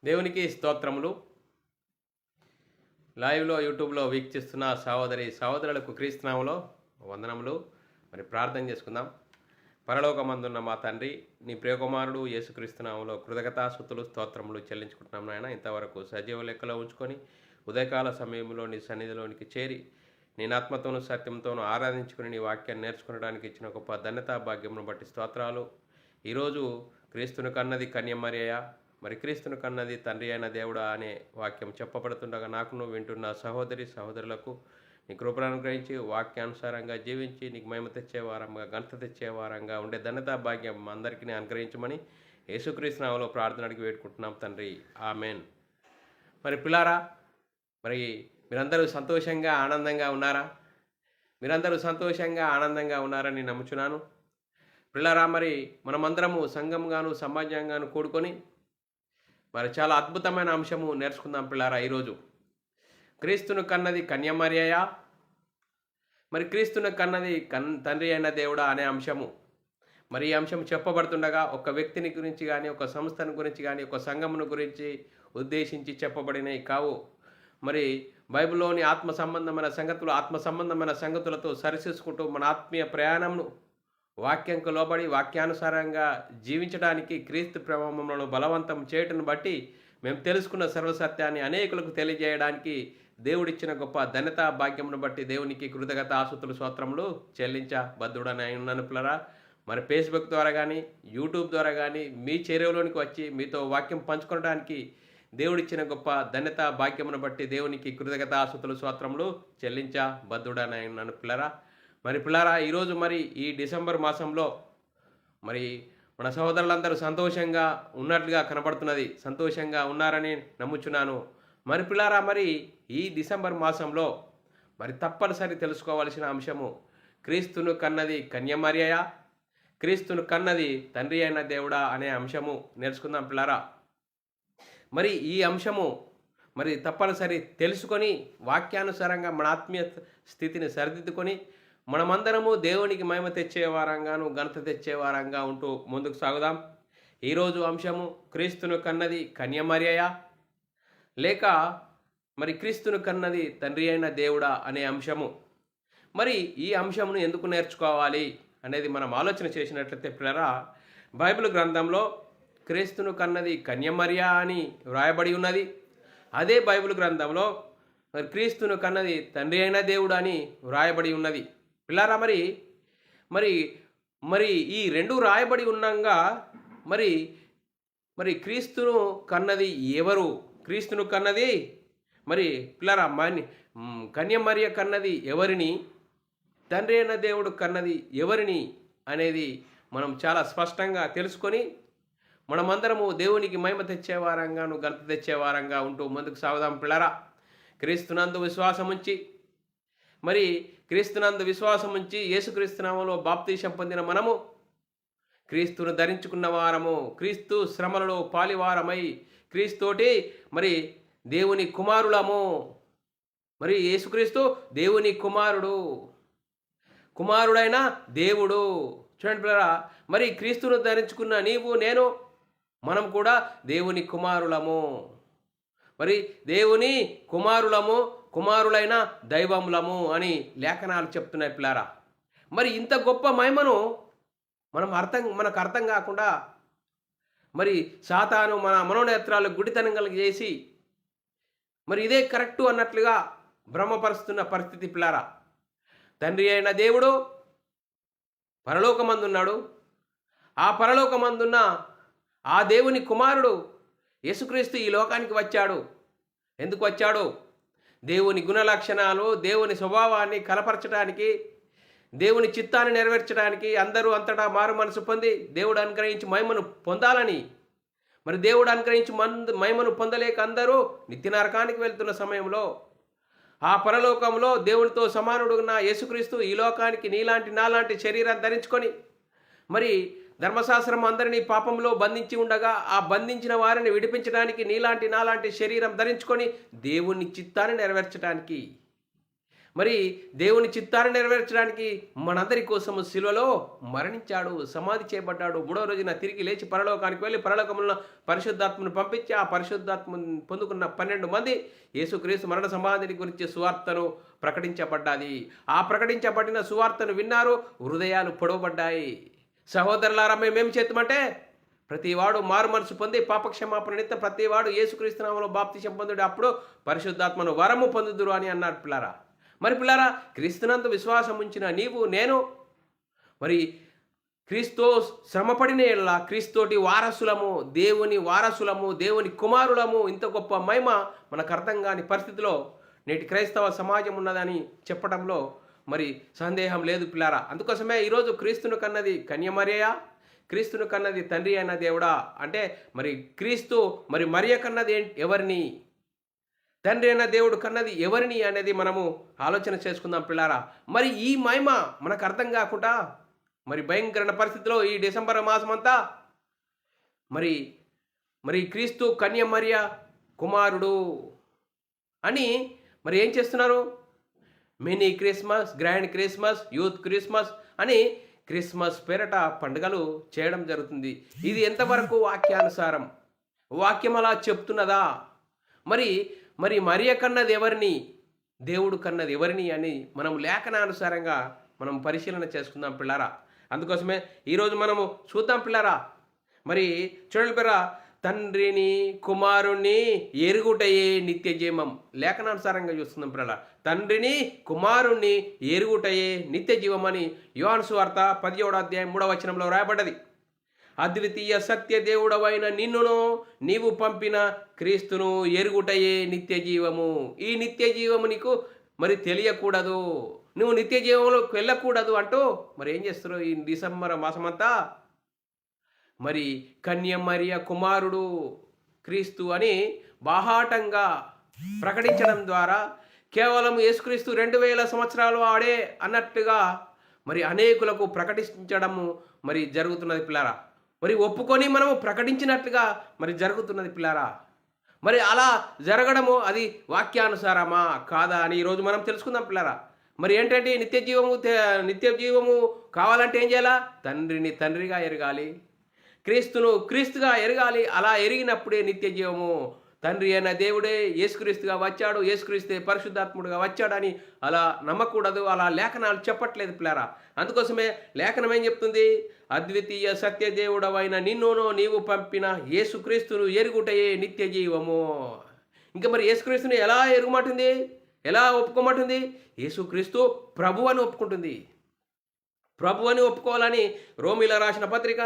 దేవునికి స్తోత్రములు. లైవ్‌లో యూట్యూబ్‌లో వీక్షిస్తున్న సహోదరులకు క్రీస్తునామములో వందనములు. మరి ప్రార్థన చేసుకుందాం. పరలోకమందున్న మా తండ్రి, నీ ప్రియకుమారుడు యేసుక్రీస్తు నామములో కృతజ్ఞతాస్తుతులు స్తోత్రములు చెల్లించుకుంటున్నాం నాయన. ఇంతవరకు సజీవ లెక్కలో ఉంచుకొని ఉదయకాల సమయంలో నీ సన్నిధిలోనికి చేరి నేను ఆత్మతోనూ సత్యంతోనూ ఆరాధించుకుని నీ వాక్యాన్ని నేర్చుకోవడానికి ఇచ్చిన గొప్ప ధన్యతా భాగ్యమును బట్టి స్తోత్రాలు. ఈరోజు క్రీస్తును కన్నది కన్యమరియయ, మరి క్రీస్తును కన్నది తండ్రి అయిన దేవుడా అనే వాక్యం చెప్పబడుతుండగా నాకును వింటున్న సహోదరులకు నీ కృపను అనుగ్రహించి వాక్యానుసారంగా జీవించి నీకు మహిమ తెచ్చేవారంగా ఘనత తెచ్చేవారంగా ఉండే ధన్యతా భాగ్యం అందరికీ అనుగ్రహించమని యేసుక్రీస్తు నామములో ప్రార్థన అడిగి వేడుకుంటున్నాం తండ్రి, ఆమెన్. మరి పిల్లారా, మరి మీరందరూ సంతోషంగా ఆనందంగా ఉన్నారా? మీరందరూ సంతోషంగా ఆనందంగా ఉన్నారని నమ్ముచున్నాను. పిల్లారా, మరి మనమందరము సంఘంగాను సమాజంగాను కూడుకొని మరి చాలా అద్భుతమైన అంశము నేర్చుకుందాం పిల్లారా. ఈరోజు క్రీస్తును కన్నది కన్యమరియయ, మరి క్రీస్తును కన్నది తండ్రి అయిన దేవుడా అనే అంశము. మరి ఈ అంశం చెప్పబడుతుండగా ఒక వ్యక్తిని గురించి కానీ, ఒక సంస్థను గురించి కానీ, ఒక సంఘమును గురించి ఉద్దేశించి చెప్పబడినవి కావు. మరి బైబిల్లోని ఆత్మ సంబంధమైన సంగతులతో సరిచూసుకుంటూ మన ఆత్మీయ ప్రయాణంను వాక్యంకు లోబడి వాక్యానుసారంగా జీవించడానికి క్రీస్తు ప్రేమములను బలవంతం చేయటను బట్టి మేము తెలుసుకున్న సర్వసత్యాన్ని అనేకులకు తెలియజేయడానికి దేవుడిచ్చిన గొప్ప ధన్యతా భాగ్యమును బట్టి దేవునికి కృతజ్ఞతాస్తుతులు స్తోత్రములు చెల్లించబద్ధుడని ఉన్నాను పిల్లరా. మరి ఫేస్బుక్ ద్వారా కానీ, యూట్యూబ్ ద్వారా కానీ మీ చేరువలోనికి వచ్చి మీతో వాక్యం పంచుకోవడానికి దేవుడిచ్చిన గొప్ప ధన్యతా భాగ్యమును బట్టి దేవునికి కృతజ్ఞతాస్తుతులు స్తోత్రములు చెల్లించబద్ధుడని ఉన్నాను పిల్లరా. మరి పిల్లారా, ఈరోజు మరి ఈ డిసెంబర్ మాసంలో మరి మన సహోదరులందరూ సంతోషంగా ఉన్నట్లుగా కనబడుతున్నది. సంతోషంగా ఉన్నారని నమ్ముచున్నాను. మరి పిల్లారా, మరి ఈ డిసెంబర్ మాసంలో మరి తప్పనిసరి తెలుసుకోవాల్సిన అంశము క్రీస్తును కన్నది కన్యమరియయ, క్రీస్తును కన్నది తండ్రి అయిన దేవుడా అనే అంశము నేర్చుకుందాం పిల్లారా. మరి ఈ అంశము మరి తప్పనిసరి తెలుసుకొని వాక్యానుసారంగా మన ఆత్మీయ స్థితిని సరిదిద్దుకొని మనమందరము దేవునికి మహిమ తెచ్చేవారంగాను ఘనత తెచ్చేవారంగా ఉంటూ ముందుకు సాగుదాం. ఈరోజు అంశము క్రీస్తును కన్నది కన్యమరియయ లేక మరి క్రీస్తును కన్నది తండ్రి అయిన దేవుడా అనే అంశము. మరి ఈ అంశమును ఎందుకు నేర్చుకోవాలి అనేది మనం ఆలోచన చేసినట్లయితే పిల్లరా, బైబిల్ గ్రంథంలో క్రీస్తును కన్నది కన్యమరియ అని వ్రాయబడి ఉన్నది. అదే బైబిల్ గ్రంథంలో మరి క్రీస్తును కన్నది తండ్రి అయిన దేవుడు అని వ్రాయబడి ఉన్నది. పిల్లారా, మరి మరి మరి ఈ రెండు రాయబడి ఉన్నాగా మరి మరి క్రీస్తును కన్నది ఎవరు? క్రీస్తును కన్నది మరి పిల్లారా కన్యమరియ కన్నది ఎవరిని, తండ్రి అయిన దేవుడు కన్నది ఎవరిని అనేది మనం చాలా స్పష్టంగా తెలుసుకొని మనమందరము దేవునికి మహిమ తెచ్చేవారంగాను ఘనత తెచ్చేవారంగా ఉంటూ ముందుకు సాగుదాం పిల్లారా. క్రీస్తునందు విశ్వాసం ఉంచి యేసుక్రీస్తు నామములో బాప్తీసం పొందిన మనము క్రీస్తును ధరించుకున్న వారము, క్రీస్తు శ్రమలలో పాలివారమై క్రీస్తుతోటి మరి దేవుని కుమారులము. మరి యేసుక్రీస్తు దేవుని కుమారుడైన దేవుడు. చూడండి పిల్లరా, మరి క్రీస్తును ధరించుకున్న నీవు నేను మనం కూడా దేవుని కుమారులము. మరి దేవుని కుమారులైన దైవములము అని లేఖనాలు చెప్తున్నాయి పిల్లారా. మరి ఇంత గొప్ప మహిమను మనకు అర్థం కాకుండా మరి సాతాను మన మనోనేత్రాలు గుడితనం చేసి మరి ఇదే కరెక్టు అన్నట్లుగా భ్రమపరుస్తున్న పరిస్థితి పిల్లారా. తండ్రి అయిన దేవుడు పరలోకమందున్నాడు. ఆ పరలోకమందున్న ఆ దేవుని కుమారుడు యేసుక్రీస్తు ఈ లోకానికి వచ్చాడు. ఎందుకు వచ్చాడు? దేవుని గుణలక్షణాలు, దేవుని స్వభావాన్ని కలపరచడానికి, దేవుని చిత్తాన్ని నెరవేర్చడానికి, అందరూ అంతటా మారు మనసు పొంది దేవుడు అనుగ్రహించి మహిమను పొందాలని. మరి దేవుడు అనుగ్రహించి మహిమను పొందలేక అందరూ నిత్య నరకానికి వెళ్తున్న సమయంలో ఆ పరలోకంలో దేవునితో సమానుడున్న యేసుక్రీస్తు ఈ లోకానికి నాలాంటి శరీరాన్ని ధరించుకొని మరి ధర్మశాస్త్రం అందరినీ పాపంలో బంధించి ఉండగా ఆ బంధించిన వారిని విడిపించడానికి నాలాంటి శరీరం ధరించుకొని దేవుని చిత్తాన్ని నెరవేర్చడానికి మరి దేవుని చిత్తాన్ని నెరవేర్చడానికి మనందరి కోసము శిలువలో మరణించాడు, సమాధి చేయబడ్డాడు. 3వ రోజున తిరిగి లేచి పరలోకానికి వెళ్ళి పరలోకములో పరిశుద్ధాత్మను పంపించి ఆ పరిశుద్ధాత్మను పొందుకున్న 12 మంది యేసుక్రీస్తు మరణ సమాధిని గురించి సువార్తను ప్రకటించబడ్డాది. ఆ ప్రకటించబడిన సువార్తను విన్నారు, హృదయాలు పొడవబడ్డాయి. సహోదరులారా, మేమేం చేద్దామంటే ప్రతివాడు మారు మనసు పొంది పాపక్షమాపణ నిమిత్తం ప్రతివాడు యేసుక్రీస్తు నామములో బాప్తిసం పొందుడు, అప్పుడు పరిశుద్ధాత్మను వరము పొందుదురు అని అన్నాడు. పిల్లారా, మరి పిల్లారా, క్రీస్తునందు విశ్వాసం ఉంచిన నీవు నేను మరి క్రీస్తు శ్రమపడిన ఎడల క్రీస్తుతోటి వారసులము, దేవుని కుమారులము. ఇంత గొప్ప మహిమ మనకు అర్థం కాని పరిస్థితిలో నేటి క్రైస్తవ సమాజం ఉన్నదని చెప్పడంలో మరి సందేహం లేదు పిల్లారా. అందుకోసమే ఈరోజు క్రీస్తును కన్నది కన్యమరియా, క్రీస్తును కన్నది తండ్రి అయిన దేవుడా అంటే మరి క్రీస్తు మరి మరియ కన్నది ఎవరిని, తండ్రి అయిన దేవుడు కన్నది ఎవరిని అనేది మనము ఆలోచన చేసుకుందాం పిల్లారా. మరి ఈ మహిమ మనకు అర్థం కాకుండా మరి భయంకరమైన పరిస్థితిలో ఈ డిసెంబర్ మాసం అంతా మరి క్రీస్తు కన్య మరియ కుమారుడు అని మరి ఏం చేస్తున్నారు? Mini Christmas, grand Christmas, youth Christmas అని క్రిస్మస్ పేరట పండుగలు చేయడం జరుగుతుంది. ఇది ఎంతవరకు వాక్యానుసారం? వాక్యం అలా చెప్తున్నదా? మరి మరియ కన్నది ఎవరిని, దేవుడు కన్నది ఎవరిని అని మనం లేఖనానుసారంగా మనం పరిశీలన చేసుకుందాం పిల్లారా. అందుకోసమే ఈరోజు మనము చూద్దాం పిల్లారా. మరి చూడండి పిల్లరా, తండ్రిని కుమారుణ్ణి ఎరుగుటయే నిత్య జీవం. లేఖనానుసారంగా చూస్తున్నాం పిల్లల, తండ్రిని కుమారుణ్ణి ఎరుగుటయే నిత్య జీవం అని యోహాను సువార్త 17వ అధ్యాయం 3వ వచనంలో రాయబడ్డది. అద్వితీయ సత్య దేవుడవైన నిన్నును నీవు పంపిన క్రీస్తును ఎరుగుటయే నిత్య జీవము. ఈ నిత్య జీవము నీకు మరి తెలియకూడదు, నువ్వు నిత్య జీవంలోకి వెళ్ళకూడదు అంటూ మరి ఏం చేస్తారు ఈ డిసెంబర్ మాసమంతా? మరి కన్య మరియ కుమారుడు క్రీస్తు అని బాహాటంగా ప్రకటించడం ద్వారా కేవలం యేసుక్రీస్తు 2000 సంవత్సరాలు ఆడే అన్నట్టుగా మరి అనేకులకు ప్రకటించడము మరి జరుగుతున్నది పిల్లారా. మరి ఒప్పుకొని మనము ప్రకటించినట్లుగా మరి జరుగుతున్నది పిల్లారా. మరి అలా జరగడము అది వాక్యానుసారమా కాదా అని ఈరోజు మనం తెలుసుకుందాం పిల్లారా. మరి ఏంటంటే నిత్య జీవము కావాలంటే ఏం చేయాలా? తండ్రిని తండ్రిగా ఎరగాలి, క్రీస్తును క్రీస్తుగా ఎరగాలి. అలా ఎరిగినప్పుడే నిత్య జీవము. తండ్రి అయిన దేవుడే యేసుక్రీస్తుగా వచ్చాడు, యేసుక్రీస్తే పరిశుద్ధాత్ముడుగా వచ్చాడని అలా నమ్మకూడదు. అలా లేఖనాలు చెప్పట్లేదు పిల్లారా. అందుకోసమే లేఖనం ఏం చెప్తుంది? అద్వితీయ సత్యదేవుడవైన నిన్నును నీవు పంపిన యేసుక్రీస్తును ఎరుగుటయే నిత్య జీవము. ఇంకా మరి యేసుక్రీస్తుని ఎలా ఎరుగుమంటుంది, ఎలా ఒప్పుకోమంటుంది? యేసుక్రీస్తు ప్రభు అని ఒప్పుకుంటుంది. ప్రభు అని ఒప్పుకోవాలని రోమీల రాసిన పత్రిక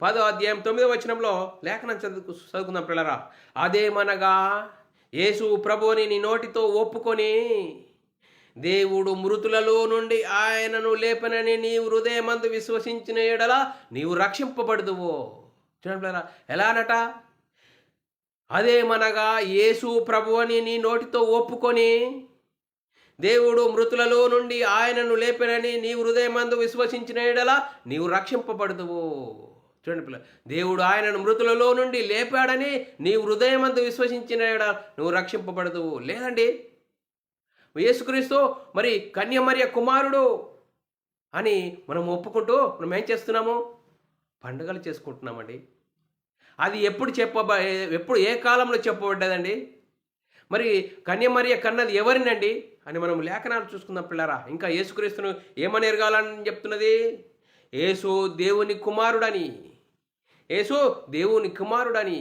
10వ అధ్యాయం 9వ వచనంలో లేఖనం చదువుకుందాం పిల్లరా. అదేమనగా యేసు ప్రభువుని నీ నోటితో ఒప్పుకొని దేవుడు మృతులలో నుండి ఆయనను లేపనని నీవు హృదయమందు విశ్వసించిన ఎడల నీవు రక్షింపబడదువో. చూడండి పిల్లరా, ఎలానట? అదేమనగా యేసు ప్రభువుని నీ నోటితో ఒప్పుకొని దేవుడు మృతులలో నుండి ఆయనను లేపనని నీవు హృదయమందు విశ్వసించిన ఎడల నీవు రక్షింపబడదువు. చూడండి పిల్ల, దేవుడు ఆయనను మృతులలో నుండి లేపాడని నీవు హృదయమందు విశ్వసించిన ఎడల నువ్వు రక్షింపబడదువు. లేదండి, యేసుక్రీస్తు మరి కన్య మరియ కుమారుడు అని మనం ఒప్పుకుంటూ మనం ఏం చేస్తున్నాము? పండుగలు చేసుకుంటున్నామండి. అది ఎప్పుడు ఏ కాలంలో చెప్పబడ్డదండి? మరి కన్య మరియ కన్నది ఎవరినండి అని మనం లేఖనాలు చూసుకుందాం పిల్లరా. ఇంకా యేసుక్రీస్తును ఏమని ఎరగాలని చెప్తున్నది? యేసు దేవుని కుమారుడని. యేసు దేవుని కుమారుడని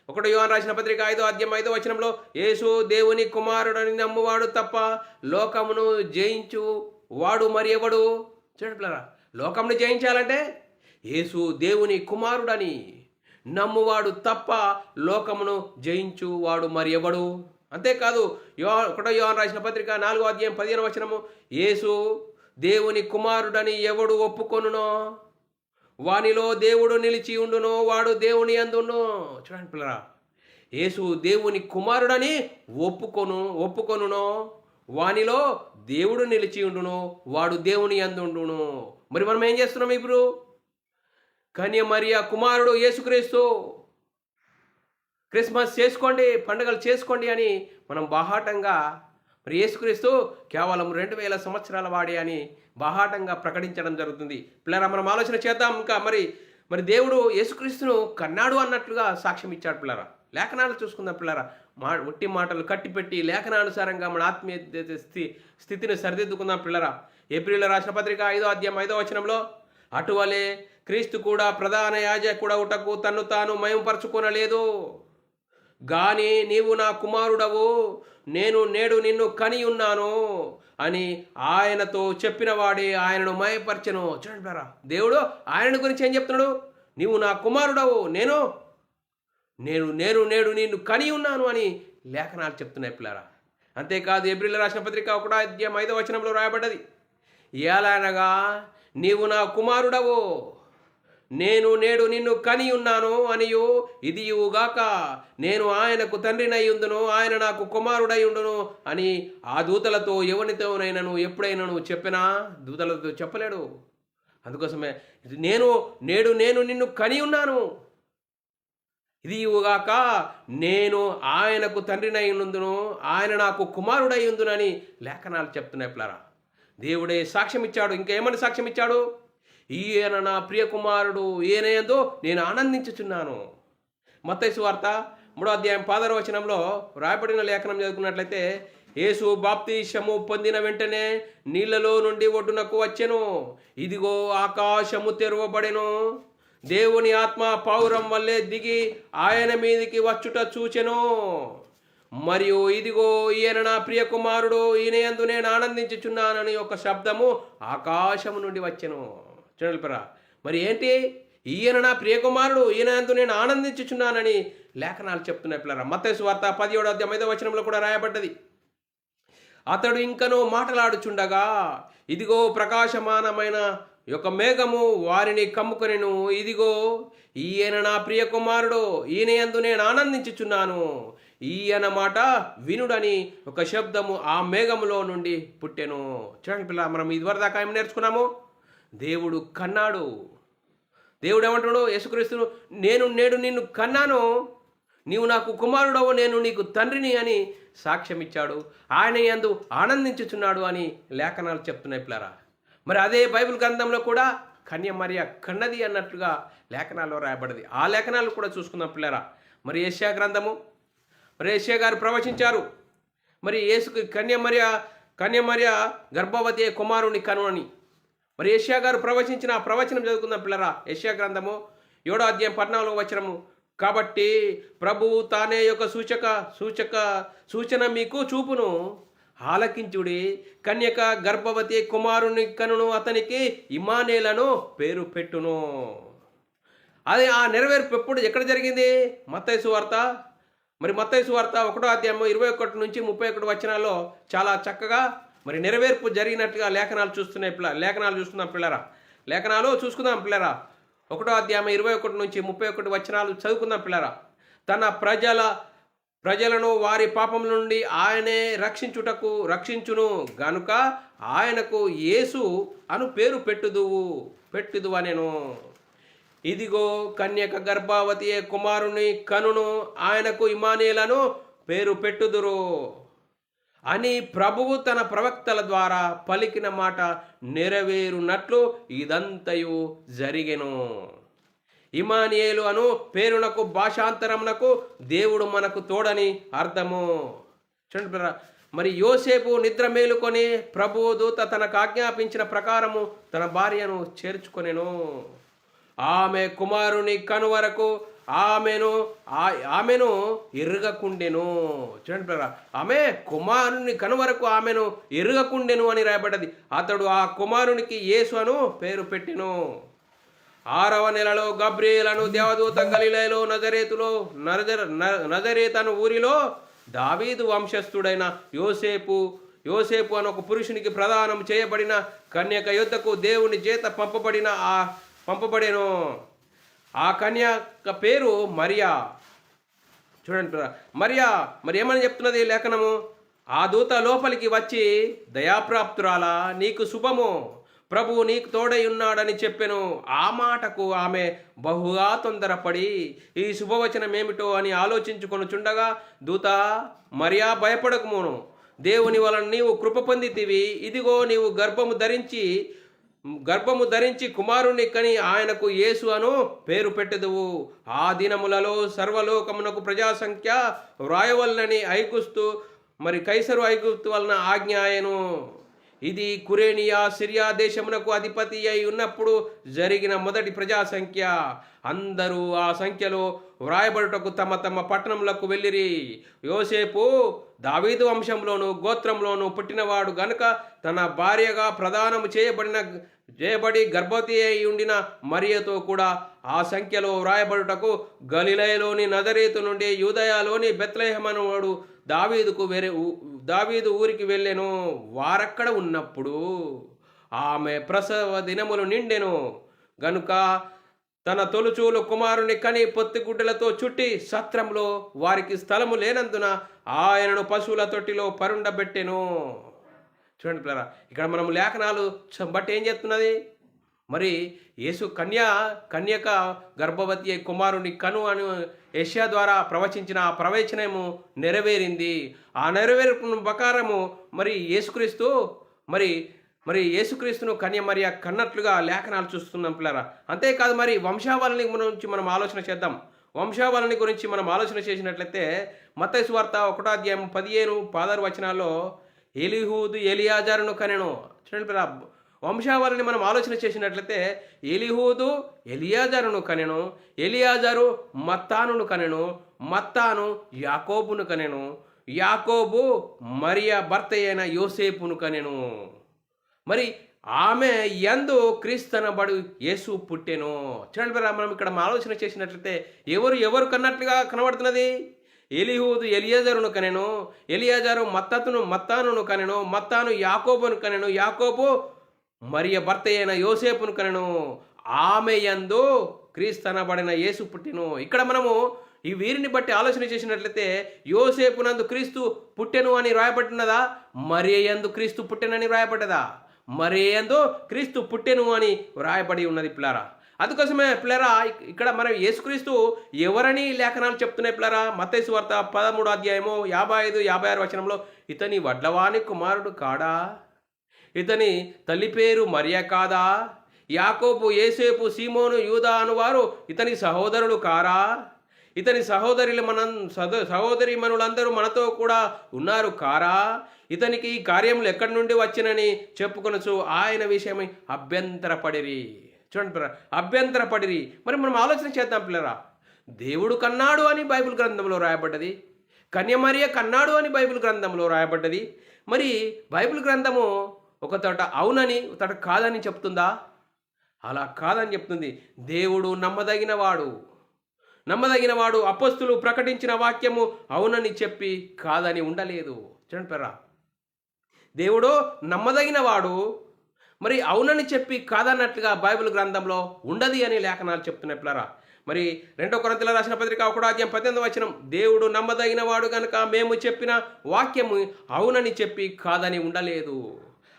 1 యోహాను రాసిన పత్రిక 5వ అధ్యాయం 5వ వచనంలో యేసు దేవుని కుమారుడని నమ్మువాడు తప్ప లోకమును జయించు వాడు మరి ఎవడు? చూడండి పిల్లరా, లోకమును జయించాలంటే యేసు దేవుని కుమారుడని నమ్మువాడు తప్ప లోకమును జయించు వాడు మరి ఎవడు? అంతేకాదు 1 యోహాను రాసిన పత్రిక 4వ అధ్యాయం 15వ వచనము, యేసు దేవుని కుమారుడని ఎవడు ఒప్పుకొనునో వానిలో దేవుడు నిలిచి ఉండునో వాడు దేవుని యందును. చూడండి పిల్లరా, యేసు దేవుని కుమారుడని ఒప్పుకొనునో వానిలో దేవుడు నిలిచి ఉండును వాడు దేవుని యందుండును. మరి మనం ఏం చేస్తున్నాం ఇప్పుడు? కన్య మరియ కుమారుడు యేసుక్రీస్తు, క్రిస్మస్ చేసుకోండి, పండుగలు చేసుకోండి అని మనం బాహాటంగా మరి యేసుక్రీస్తు కేవలం 2000 సంవత్సరాల వాడే అని బాహాటంగా ప్రకటించడం జరుగుతుంది. పిల్లరా, మనం ఆలోచన చేద్దాం. ఇంకా మరి దేవుడు యేసుక్రీస్తును కన్నాడు అన్నట్లుగా సాక్ష్యం ఇచ్చాడు. పిల్లరా, లేఖనాలు చూసుకుందాం. పిల్లరా, ఒట్టి మాటలు కట్టిపెట్టి లేఖనానుసారంగా మన ఆత్మీయ స్థితిని సరిదిద్దుకుందాం. పిల్లరా, ఏప్రిల్ రాసిన పత్రిక 5వ అధ్యాయం 5వ వచనంలో, అటువలే క్రీస్తు కూడా ప్రధాన యాజకుడవుటకు తన్ను తాను మయంపరచుకొనలేదు, గాని నీవు నా కుమారుడవు, నేను నేడు నిన్ను కని ఉన్నాను అని ఆయనతో చెప్పిన వాడే ఆయనను మయపరచెను. చూడండి పిల్లరా, దేవుడు ఆయన గురించి ఏం చెప్తున్నాడు? నీవు నా కుమారుడవు, నేను నేడు నిన్ను కని ఉన్నాను అని లేఖనాలు చెప్తున్నాయి. పిల్లరా, అంతేకాదు ఏప్రిల్ రాసిన పత్రిక 1వ అధ్యాయం 5వ వచనంలో రాయబడ్డది, ఎలానగా నీవు నా కుమారుడవు, నేను నేడు నిన్ను కని ఉన్నాను అనియు, ఇదియుగాక నేను ఆయనకు తండ్రినయ్యుందును, ఆయన నాకు కుమారుడై ఉండును అని ఆ దూతలతో ఎవరితోనైనాను ఎప్పుడైనాను చెప్పినా? దూతలతో చెప్పలేడు. అందుకోసమే నేడు నిన్ను కని ఉన్నాను, ఇదియుగాక నేను ఆయనకు తండ్రినై ఉందును, ఆయన నాకు కుమారుడై ఉందునని లేఖనాలు చెప్తున్నాయి. పిల్లరా, దేవుడే సాక్ష్యం ఇచ్చాడు. ఇంకేమని సాక్ష్యం ఇచ్చాడు? ఈయన నా ప్రియ కుమారుడు, ఈయనయందు నేను ఆనందించుచున్నాను. మత్తయి సువార్త 3వ అధ్యాయం 16వ వచనంలో రాయబడిన లేఖనం చదువుకున్నట్లయితే, యేసు బాప్తిసము పొందిన వెంటనే నీళ్లలో నుండి ఒడ్డునకు వచ్చెను, ఇదిగో ఆకాశము తెరవబడెను, దేవుని ఆత్మ పావురం వల్లే దిగి ఆయన మీదికి వచ్చుట చూచెను, మరియు ఇదిగో ఈయన నా ప్రియ కుమారుడు, ఈయనయందు నేను ఆనందించుచున్నానని ఒక శబ్దము ఆకాశము నుండి వచ్చెను. చూడలిపరా, మరి ఏంటి? ఈయన నా ప్రియ కుమారుడు, ఈయనందు నేను ఆనందించుచున్నానని లేఖనాలు చెప్తున్నాయి. పిల్లరా, మత్తయి సువార్త 17వ అధ్యాయం 5వ వచనంలో కూడా రాయబడ్డది, అతడు ఇంకనూ మాటలాడుచుండగా ఇదిగో ప్రకాశమానమైన ఒక మేఘము వారిని కమ్ముకొనెను, ఇదిగో ఈయన నా ప్రియ కుమారుడు, ఈయనయందు నేను ఆనందించుచున్నాను, ఈయన మాట వినుడని ఒక శబ్దము ఆ మేఘములో నుండి పుట్టెను. చూడండి పిల్ల, మనం ఇదివరదాకా ఏం నేర్చుకున్నాము? దేవుడు కన్నాడు. దేవుడు ఏమంటాడు? యేసుక్రీస్తును నేడు నిన్ను కన్నాను, నీవు నాకు కుమారుడవు, నేను నీకు తండ్రిని అని సాక్ష్యం ఇచ్చాడు. ఆయన యందు ఆనందించుచున్నాడు అని లేఖనాలు చెప్తున్నాయి. పిల్లరా, మరి అదే బైబిల్ గ్రంథంలో కూడా కన్య మరియ కన్నది అన్నట్లుగా లేఖనాల్లో రాయబడింది. ఆ లేఖనాలు కూడా చూసుకుందాం. పిల్లరా, మరి యెషయా గ్రంథము, మరి యెషయా గారు ప్రవచించారు, మరి యేసుకు కన్య మరియ గర్భవతి కుమారుని కను అని. మరి యెషయా గారు ప్రవచించిన ఆ ప్రవచనం చదువుకుందాం. పిల్లరా, యెషయా గ్రంథము 7వ అధ్యాయం 14వ వచనము, కాబట్టి ప్రభువు తానే యొక్క సూచన మీకు చూపును, ఆలకించుడి, కన్యక గర్భవతి కుమారుని కనును, అతనికి ఇమ్మానుయేలను పేరు పెట్టును. అది ఆ నెరవేర్పు ఎక్కడ జరిగింది? మత్తయి సువార్త. మరి మత్తయి సువార్త 1వ అధ్యాయం 21 నుంచి 31 వచనాల్లో చాలా చక్కగా మరి నెరవేర్పు జరిగినట్టుగా లేఖనాలు చూస్తున్నాం. పిల్లరా, లేఖనాలు చూసుకుందాం. పిల్లరా, 1వ అధ్యాయం 21 నుంచి 31 వచనాలు చదువుకుందాం. పిల్లరా, తన ప్రజలను వారి పాపం నుండి ఆయనే రక్షించును గనుక ఆయనకు యేసు అను పేరు పెట్టుదు అనెను. ఇదిగో కన్యక గర్భవతి కుమారుని కనును, ఆయనకు ఇమ్మానుయేలను పేరు పెట్టుదురు అని ప్రభువు తన ప్రవక్తల ద్వారా పలికిన మాట నెరవేరునట్లు ఇదంతయు జరిగెను. ఇమ్మానుయేలు అను పేరునకు భాషాంతరమునకు దేవుడు మనకు తోడని అర్థము. చూడండి, మరి యోసేపు నిద్ర మేలుకొని ప్రభువు దూత తనకు ఆజ్ఞాపించిన ప్రకారము తన భార్యను చేర్చుకొనెను. ఆమె కుమారుని కను వరకు ఆమెను ఎరుగకుండెను. చూడండి, ఆమె కుమారుని కను వరకు ఆమెను ఎరుగకుండెను అని రాయబడ్డది. అతడు ఆ కుమారునికి యేసు అను పేరు పెట్టెను. 6వ నెలలో గబ్రియేలను దేవదూత గలిలయలో నజరేతను ఊరిలో దావీదు వంశస్థుడైన యోసేపు అని ఒక పురుషునికి ప్రదానం చేయబడిన కన్యక యొద్దకు దేవుని చేత పంపబడెను. ఆ కన్యక పేరు మరియా. చూడండి, మరియా మరి ఏమని చెప్తున్నది లేఖనము? ఆ దూత లోపలికి వచ్చి, దయాప్రాప్తురాలా, నీకు శుభము, ప్రభువు నీకు తోడై ఉన్నాడని చెప్పెను. ఆ మాటకు ఆమె బహుగా తొందరపడి ఈ శుభవచనం ఏమిటో అని ఆలోచించుకొనుచుండగా దూత, మరియా భయపడకుమును, దేవుని వలన నీవు కృప పొందితివి. ఇదిగో నీవు గర్భము ధరించి కుమారుని కని ఆయనకు యేసు అను పేరు పెట్టెదవు. ఆ దినములలో సర్వలోకమునకు ప్రజాసంఖ్య వ్రాయవలనని కైసరు ఐగుప్తు వలన ఆజ్ఞ ఆయను. ఇది కురేనియా సిరియా దేశమునకు అధిపతి అయి ఉన్నప్పుడు జరిగిన మొదటి ప్రజాసంఖ్య. అందరూ ఆ సంఖ్యలో వ్రాయబడుటకు తమ తమ పట్టణములకు వెళ్ళిరి. యోసేపు దావీదు వంశంలోను గోత్రంలోను పుట్టినవాడు గనుక తన భార్యగా ప్రదానము చేయబడి గర్భవతి అయి ఉండిన మరియతో కూడా ఆ సంఖ్యలో వ్రాయబడుటకు గలిలయలోని నజరేతు నుండి యూదయలోని బెత్లెహేమనువాడు దావీదు ఊరికి వెళ్ళెను. వారక్కడ ఉన్నప్పుడు ఆమె ప్రసవ దినములు నిండెను గనుక తన తొలుచూలు కుమారుని కని పొత్తిగుడ్డలతో చుట్టి సత్రంలో వారికి స్థలము లేనందున ఆయనను పశువుల తొట్టిలో పరుండబెట్టెను. చూడండి పిల్లరా, ఇక్కడ మనం లేఖనాలు బట్టి ఏం చెప్తున్నది? మరి యేసు కన్యక గర్భవతి కుమారుని కను అని యెషయా ద్వారా ప్రవచించిన ఆ ప్రవచనము నెరవేరింది. ఆ నెరవేర్పు ప్రకారము యేసుక్రీస్తును కన్య మరియ కన్నట్లుగా లేఖనాలు చూస్తున్నాం పిల్లరా. అంతేకాదు, మరి వంశావళిని గురించి మనం ఆలోచన చేద్దాం. వంశావళిని గురించి మనం ఆలోచన చేసినట్లయితే మత్తయి సువార్త 1:15-16 వచనాల్లో ఎలీహూదు ఎలియాజరును కనెను. చూడండి పిల్లరా, వంశావళిని మనం ఆలోచన చేసినట్లయితే ఎలీహూదు ఎలియాజరును కనెను, ఎలియాజరు మత్తానును కనెను, మత్తాను యాకోబును కనెను, యాకోబు మరియ భర్త అయిన యోసేపును కనెను. మరి ఆమె యందు క్రీస్తనబడు యేసు పుట్టెను. చూడండి మనం ఇక్కడ ఆలోచన చేసినట్లయితే ఎవరు కన్నట్లుగా కనబడుతున్నది? ఎలీహూదు ఎలియాజరును కనెను, ఎలియాజరు మత్తానును కనెను, మత్తాను యాకోబును కనెను, యాకోబు మరియ భర్త అయిన యోసేపును కనెను. ఆమె యందు క్రీస్తనబడిన యేసు పుట్టెను. ఇక్కడ మనము ఈ వీరిని బట్టి ఆలోచన చేసినట్లయితే యోసేపునందు క్రీస్తు పుట్టెను అని రాయబడినదా? మరియ యందు క్రీస్తు పుట్టెనని రాయబడ్డదా? మరియ యందు క్రీస్తు పుట్టెను అని వ్రాయబడి ఉన్నది పిల్లరా. అందుకోసమే పిల్లరా, ఇక్కడ మనం యేసుక్రీస్తు ఎవరని లేఖనాలు చెప్తున్నాయి పిల్లరా. మత్తయి సువార్త 13:55-56 వచనంలో ఇతని వడ్లవాని కుమారుడు కాడా? ఇతని తల్లి పేరు మరియ కాదా? యాకోబు, యేసేపు, సీమోను, యూదా అనువారు ఇతని సహోదరులు కారా? ఇతని సహోదరి మనులందరూ మనతో కూడా ఉన్నారు కారా? ఇతనికి ఈ కార్యములు ఎక్కడి నుండి వచ్చినని చెప్పుకొనొచ్చు ఆయన విషయమై అభ్యంతరపడిరి. చూడండి పిల్లరా, అభ్యంతరపడిరి. మరి మనం ఆలోచన చేద్దాం పిల్లరా. దేవుడు కన్నాడు అని బైబిల్ గ్రంథంలో రాయబడ్డది, కన్యమరియ కన్నాడు అని బైబిల్ గ్రంథంలో రాయబడ్డది. మరి బైబిల్ గ్రంథము ఒక తోట అవునని ఒక తోట కాదని చెప్తుందా? అలా కాదని చెప్తుంది. దేవుడు నమ్మదగినవాడు. అపొస్తలులు ప్రకటించిన వాక్యము అవునని చెప్పి కాదని ఉండలేదు. చూడండి పిల్లరా, దేవుడు నమ్మదగినవాడు, మరి అవునని చెప్పి కాదన్నట్లుగా బైబిల్ గ్రంథంలో ఉండది అని లేఖనాలు చెప్తున్నాయి పిల్లరా. మరి 2 కొరింథీయులకు రాసిన పత్రిక 1:18 వచనం, దేవుడు నమ్మదగినవాడు గనుక మేము చెప్పిన వాక్యము అవునని చెప్పి కాదని ఉండలేదు.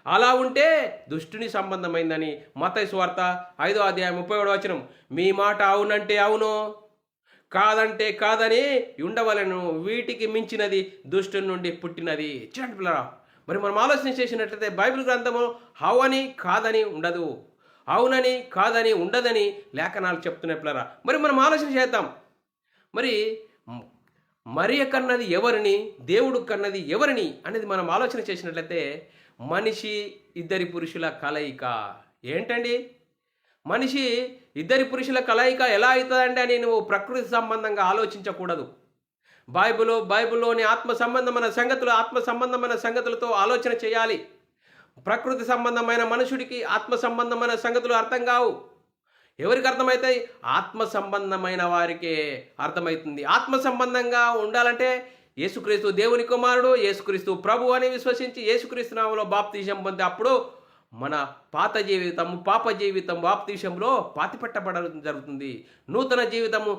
అలా ఉంటే దుష్టుని సంబంధమైందని మత్తయి సువార్త 5:37 వచనం, మీ మాట అవునంటే అవును, కాదంటే కాదని ఉండవలను, వీటికి మించినది దుష్టుని నుండి పుట్టినది. చూడండి పిల్లరా, మరి మనం ఆలోచన చేసినట్లయితే బైబిల్ గ్రంథము అవునని కాదని ఉండదు, అవునని కాదని ఉండదని లేఖనాలు చెప్తున్నాయి పిల్లరా. మరి మనం ఆలోచన చేద్దాం. మరి మరియ కన్నది ఎవరిని, దేవుడు కన్నది ఎవరిని అనేది మనం ఆలోచన చేసినట్లయితే మనిషి ఇద్దరి పురుషుల కలయిక. ఏంటండి మనిషి ఇద్దరి పురుషుల కలయిక ఎలా అవుతుందంటే అని నువ్వు ప్రకృతి సంబంధంగా ఆలోచించకూడదు. బైబిల్లోని ఆత్మ సంబంధమైన సంగతులతో ఆలోచన చేయాలి. ప్రకృతి సంబంధమైన మనుషుడికి ఆత్మ సంబంధమైన సంగతులు అర్థం కావు. ఎవరికి అర్థమవుతాయి? ఆత్మ సంబంధమైన వారికే అర్థమవుతుంది. ఆత్మ సంబంధంగా ఉండాలంటే యేసుక్రీస్తు దేవుని కుమారుడు, యేసుక్రీస్తు ప్రభు అని విశ్వసించి యేసుక్రీస్తు నామములో బాప్తిజం పొంది అప్పుడు మన పాప జీవితం బాప్తిజంలో పాతిపెట్టబడడం జరుగుతుంది. నూతన జీవితము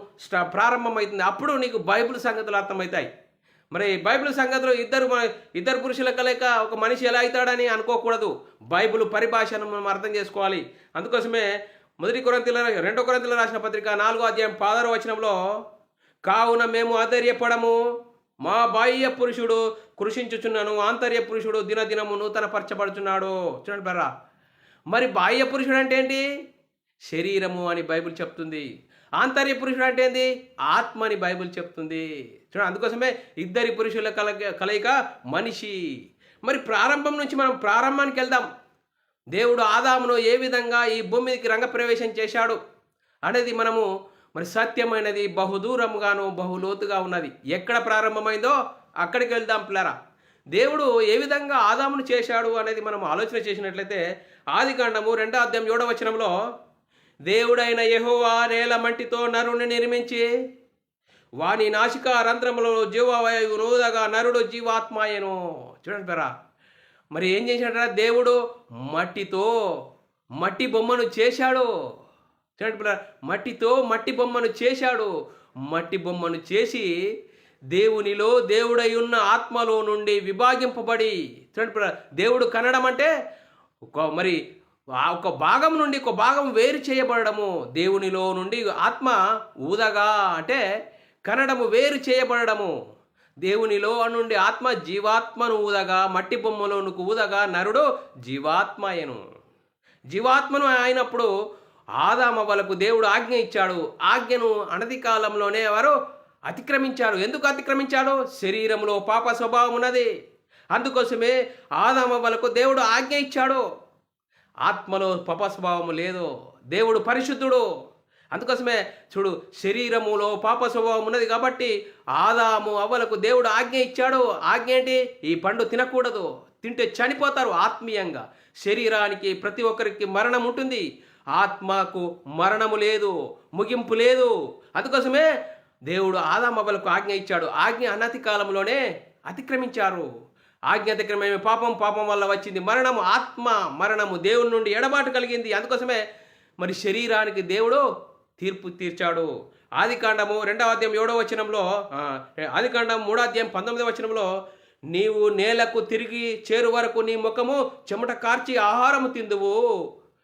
ప్రారంభమవుతుంది. అప్పుడు నీకు బైబిల్ సంగతులు అర్థమవుతాయి. మరి బైబిల్ సంగతులు ఇద్దరు పురుషుల కలయిక ఒక మనిషి ఎలా అవుతాడని అనుకోకూడదు. బైబిల్ పరిభాషను మనం అర్థం చేసుకోవాలి. అందుకోసమే 2 కొరింథీయులకు రాసిన పత్రిక 4:16 వచనంలో, కావున మేము అధైర్యపడము, మా బాహ్య పురుషుడు కృషించుచున్నాను, ఆంతర్య పురుషుడు దినదినము నూతన పరచబడుచున్నాడు. చూడండి బరా, మరి బాహ్య పురుషుడు అంటే ఏంటి? శరీరము అని బైబిల్ చెప్తుంది. ఆంతర్య పురుషుడు అంటే ఏంది? ఆత్మ అని బైబిల్ చెప్తుంది. చూడండి, అందుకోసమే ఇద్దరి పురుషుల కలయిక మనిషి. మరి ప్రారంభం నుంచి మనం ప్రారంభానికి వెళ్దాం. దేవుడు ఆదామును ఏ విధంగా ఈ భూమికి రంగప్రవేశం చేశాడు అనేది మనము మరి సత్యమైనది బహుదూరముగాను బహులోతుగా ఉన్నది. ఎక్కడ ప్రారంభమైందో అక్కడికి వెళ్దాం పిల్లరా. దేవుడు ఏ విధంగా ఆదామును చేశాడు అనేది మనం ఆలోచన చేసినట్లయితే ఆదికాండము 2వ అధ్యాయం 7వ వచనంలో, దేవుడైన యెహోవా నేల మంటితో నరుని నిర్మించి వాని నాసికా రంధ్రములో జీవవాయువు నూదగా నరుడు జీవాత్మాయను. చూడండి పిల్లరా, మరి ఏం చేశాడ దేవుడు? మట్టి బొమ్మను చేశాడు. చూడండి పిల్లరా, మట్టితో మట్టి బొమ్మను చేశాడు. మట్టి బొమ్మను చేసి దేవునిలో దేవుడై ఉన్న ఆత్మలో నుండి విభాగింపబడి, చూడండి పిల్లరా, దేవుడు కనడం అంటే ఒక భాగం నుండి ఒక భాగం వేరు చేయబడము. దేవునిలో నుండి ఆత్మ ఊదగా అంటే కనడము, వేరు చేయబడము. దేవునిలో నుండి ఆత్మ జీవాత్మను ఊదగా, మట్టి బొమ్మలోనికి ఊదగా నరుడు జీవాత్మయను. జీవాత్మను అయినప్పుడు ఆదామవ్వలకు దేవుడు ఆజ్ఞ ఇచ్చాడు. ఆజ్ఞను అనతి కాలంలోనే వారు అతిక్రమించారు. ఎందుకు అతిక్రమించాడు? శరీరంలో పాప స్వభావం ఉన్నది. అందుకోసమే ఆదామవ్వలకు దేవుడు ఆజ్ఞ ఇచ్చాడు. ఆత్మలో పాప స్వభావం లేదు. దేవుడు పరిశుద్ధుడు. అందుకోసమే చూడు, శరీరములో పాప స్వభావం ఉన్నది కాబట్టి ఆదాము అవ్వలకు దేవుడు ఆజ్ఞ ఇచ్చాడు. ఆజ్ఞ ఏంటి? ఈ పండు తినకూడదు, తింటే చనిపోతారు ఆత్మీయంగా. శరీరానికి ప్రతి ఒక్కరికి మరణం ఉంటుంది, ఆత్మకు మరణము లేదు, ముగింపు లేదు. అందుకోసమే దేవుడు ఆదాము అవ్వలకు ఆజ్ఞ ఇచ్చాడు. ఆజ్ఞ అనతి కాలంలోనే అతిక్రమించారు. ఆజ్ఞ అతిక్రమమే పాపం వల్ల వచ్చింది మరణము, ఆత్మ మరణము, దేవుని నుండి ఎడబాటు కలిగింది. అందుకోసమే మరి శరీరానికి దేవుడు తీర్పు తీర్చాడు. ఆదికాండము 2వ అధ్యాయం 7వ వచనంలో, ఆదికాండం 3వ అధ్యాయం 19వ వచనంలో, నీవు నేలకు తిరిగి చేరు వరకు నీ ముఖము చెమట కార్చి ఆహారము తిందువు,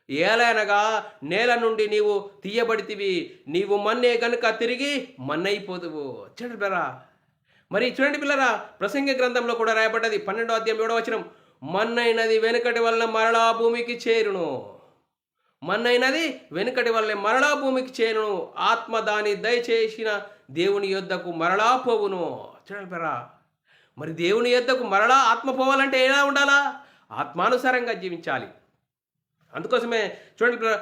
ఏలనగా నేల నుండి నీవు తీయబడితివి, నీవు మన్నే గనుక తిరిగి మన్నైపోదువు. చూడండి పిల్లరా, మరి చూడండి పిల్లరా, ప్రసంగి గ్రంథంలో కూడా రాయబడ్డది 12వ అధ్యాయం 7వ వచనం, మన్నైనది వెనుకటి వలన మరలా భూమికి చేరును. మన్నైనది వెనుకటి వల్లే మరలా భూమికి చేరును, ఆత్మ దాని దయచేసిన దేవుని యొద్దకు మరలా పోవును. చూడండి పిల్లరా, మరి దేవుని యొద్దకు మరలా ఆత్మ పోవాలంటే ఎలా ఉండాలా? ఆత్మానుసారంగా జీవించాలి. అందుకోసమే చూడండి పిల్లరా,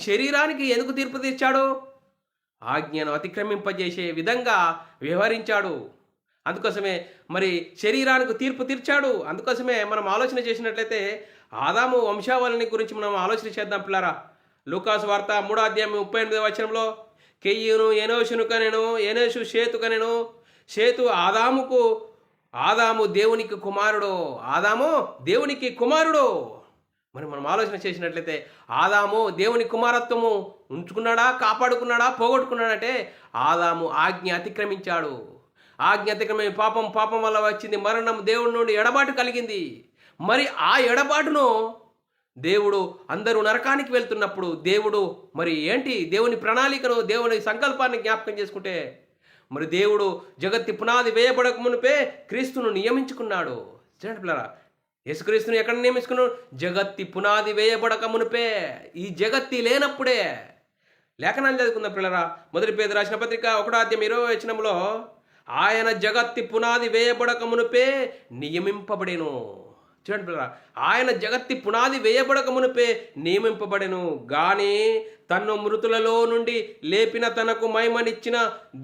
శరీరానికి ఎందుకు తీర్పు తీర్చాడు? ఆజ్ఞను అతిక్రమింపజేసే విధంగా వ్యవహరించాడు. అందుకోసమే మరి శరీరానికి తీర్పు తీర్చాడు. అందుకోసమే మనం ఆలోచన చేసినట్లయితే ఆదాము వంశావళిని గురించి మనం ఆలోచన చేద్దాం పిల్లరా. లూకాసు వార్త 3వ అధ్యాయం 38వ వచనంలో, కెయ్యూను ఎనోషును కనెను, ఎనోషు షేతు కనెను, షేతు ఆదాము దేవునికి కుమారుడు, ఆదాము దేవునికి కుమారుడు. మరి మనం ఆలోచన చేసినట్లయితే ఆదాము దేవుని కుమారత్వము ఉంచుకున్నాడా, కాపాడుకున్నాడా, పోగొట్టుకున్నాడంటే ఆదాము ఆజ్ఞ అతిక్రమించాడు. ఆజ్ఞ అతిక్రమమే పాపం వల్ల వచ్చింది మరణం, దేవుడి నుండి ఎడబాటు కలిగింది. మరి ఆ ఎడబాటును దేవుడు అందరూ నరకానికి వెళ్తున్నప్పుడు దేవుడు మరి ఏంటి? దేవుని ప్రణాళికను, దేవుని సంకల్పాన్ని జ్ఞాపకం చేసుకుంటే మరి దేవుడు జగత్తి పునాది వేయబడక మునిపే క్రీస్తును నియమించుకున్నాడు. చూడండి పిల్లరా, యేసుక్రీస్తును ఎక్కడ నియమించుకున్నాడు? జగత్తి పునాది వేయబడక మునిపే. ఈ జగత్తి లేనప్పుడే. లేఖనాలు చదువుకుందాం పిల్లరా. మొదటి పేతురు రాసిన పత్రిక 1వ అధ్యాయం 20వ వచనంలో, ఆయన జగత్తి పునాది వేయబడక మునిపే నియమింపబడెను. చూడండి పిల్లరా, ఆయన జగత్తి పునాది వేయబడక మునిపే నియమింపబడెను గాని తన్ను మృతులలో నుండి లేపిన తనకు మహిమనిచ్చిన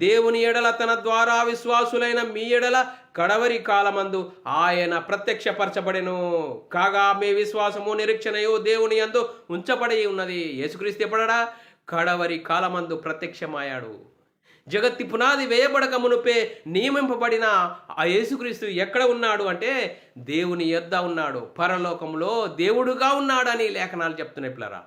దేవుని ఎడల తన ద్వారా విశ్వాసులైన మీ ఎడల కడవరి కాలమందు ఆయన ప్రత్యక్షపరచబడెను. కాగా మీ విశ్వాసము నిరీక్షణయు దేవుని యందు ఉంచబడి ఉన్నది. యేసుక్రీస్తు ఎప్పుడడా? కడవరి కాలమందు ప్రత్యక్షమయ్యాడు. జగత్తి పునాది వేయబడక మునుపే నియమింపబడిన ఆ యేసుక్రీస్తు ఎక్కడ ఉన్నాడు అంటే దేవుని యొద్ద ఉన్నాడు, పరలోకంలో దేవుడుగా ఉన్నాడని లేఖనాలు చెప్తున్నాయి పిల్లరా.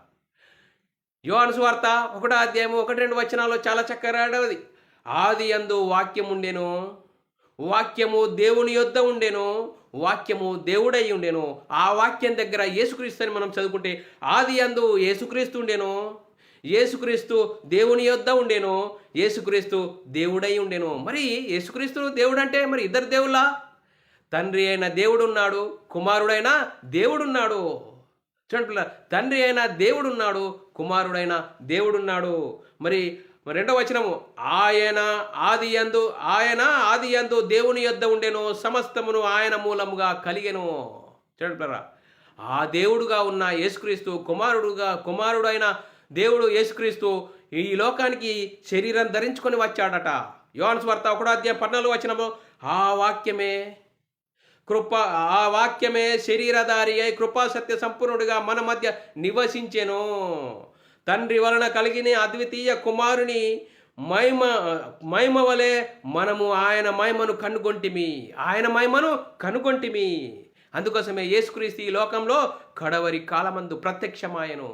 యోహాను సువార్త 1వ అధ్యాయం 1-2 వచనాల్లో చాలా చక్కగా రాయబడింది. ఆది యందు వాక్యం ఉండెను, వాక్యము దేవుని యొద్ద ఉండెను, వాక్యము దేవుడై ఉండెను. ఆ వాక్యం దగ్గర యేసుక్రీస్తు అని మనం చదువుకుంటే ఆది యందు యేసుక్రీస్తు ఉండెను, యేసుక్రీస్తు దేవుని యొద్ద ఉండేను, యేసుక్రీస్తు దేవుడై ఉండేను. మరి యేసుక్రీస్తు దేవుడు అంటే మరి ఇద్దరు దేవుళ్ళ? తండ్రి అయిన దేవుడున్నాడు, కుమారుడైన దేవుడున్నాడు. చూడండి పిల్ల, తండ్రి అయిన దేవుడున్నాడు, కుమారుడైన దేవుడున్నాడు. మరి రెండవ వచనము, ఆయన ఆది యందు దేవుని యొద్ద ఉండెను, సమస్తమును ఆయన మూలముగా కలిగెను. చూడండి పిల్లరా, ఆ దేవుడుగా ఉన్న యేసుక్రీస్తు, కుమారుడైన దేవుడు యేసుక్రీస్తు ఈ లోకానికి శరీరం ధరించుకొని వచ్చాడట. యోహాను సువార్త 1:14 వచనము, ఆ వాక్యమే శరీరధారి అయి కృపా సత్య సంపూర్ణుడిగా మన మధ్య నివసించెను. తండ్రి వలన కలిగిన అద్వితీయ కుమారుని మహిమ వలె మనము ఆయన మహిమను కనుగొంటిమి. అందుకోసమే యేసుక్రీస్తు ఈ లోకంలో కడవరి కాలమందు ప్రత్యక్షమాయను.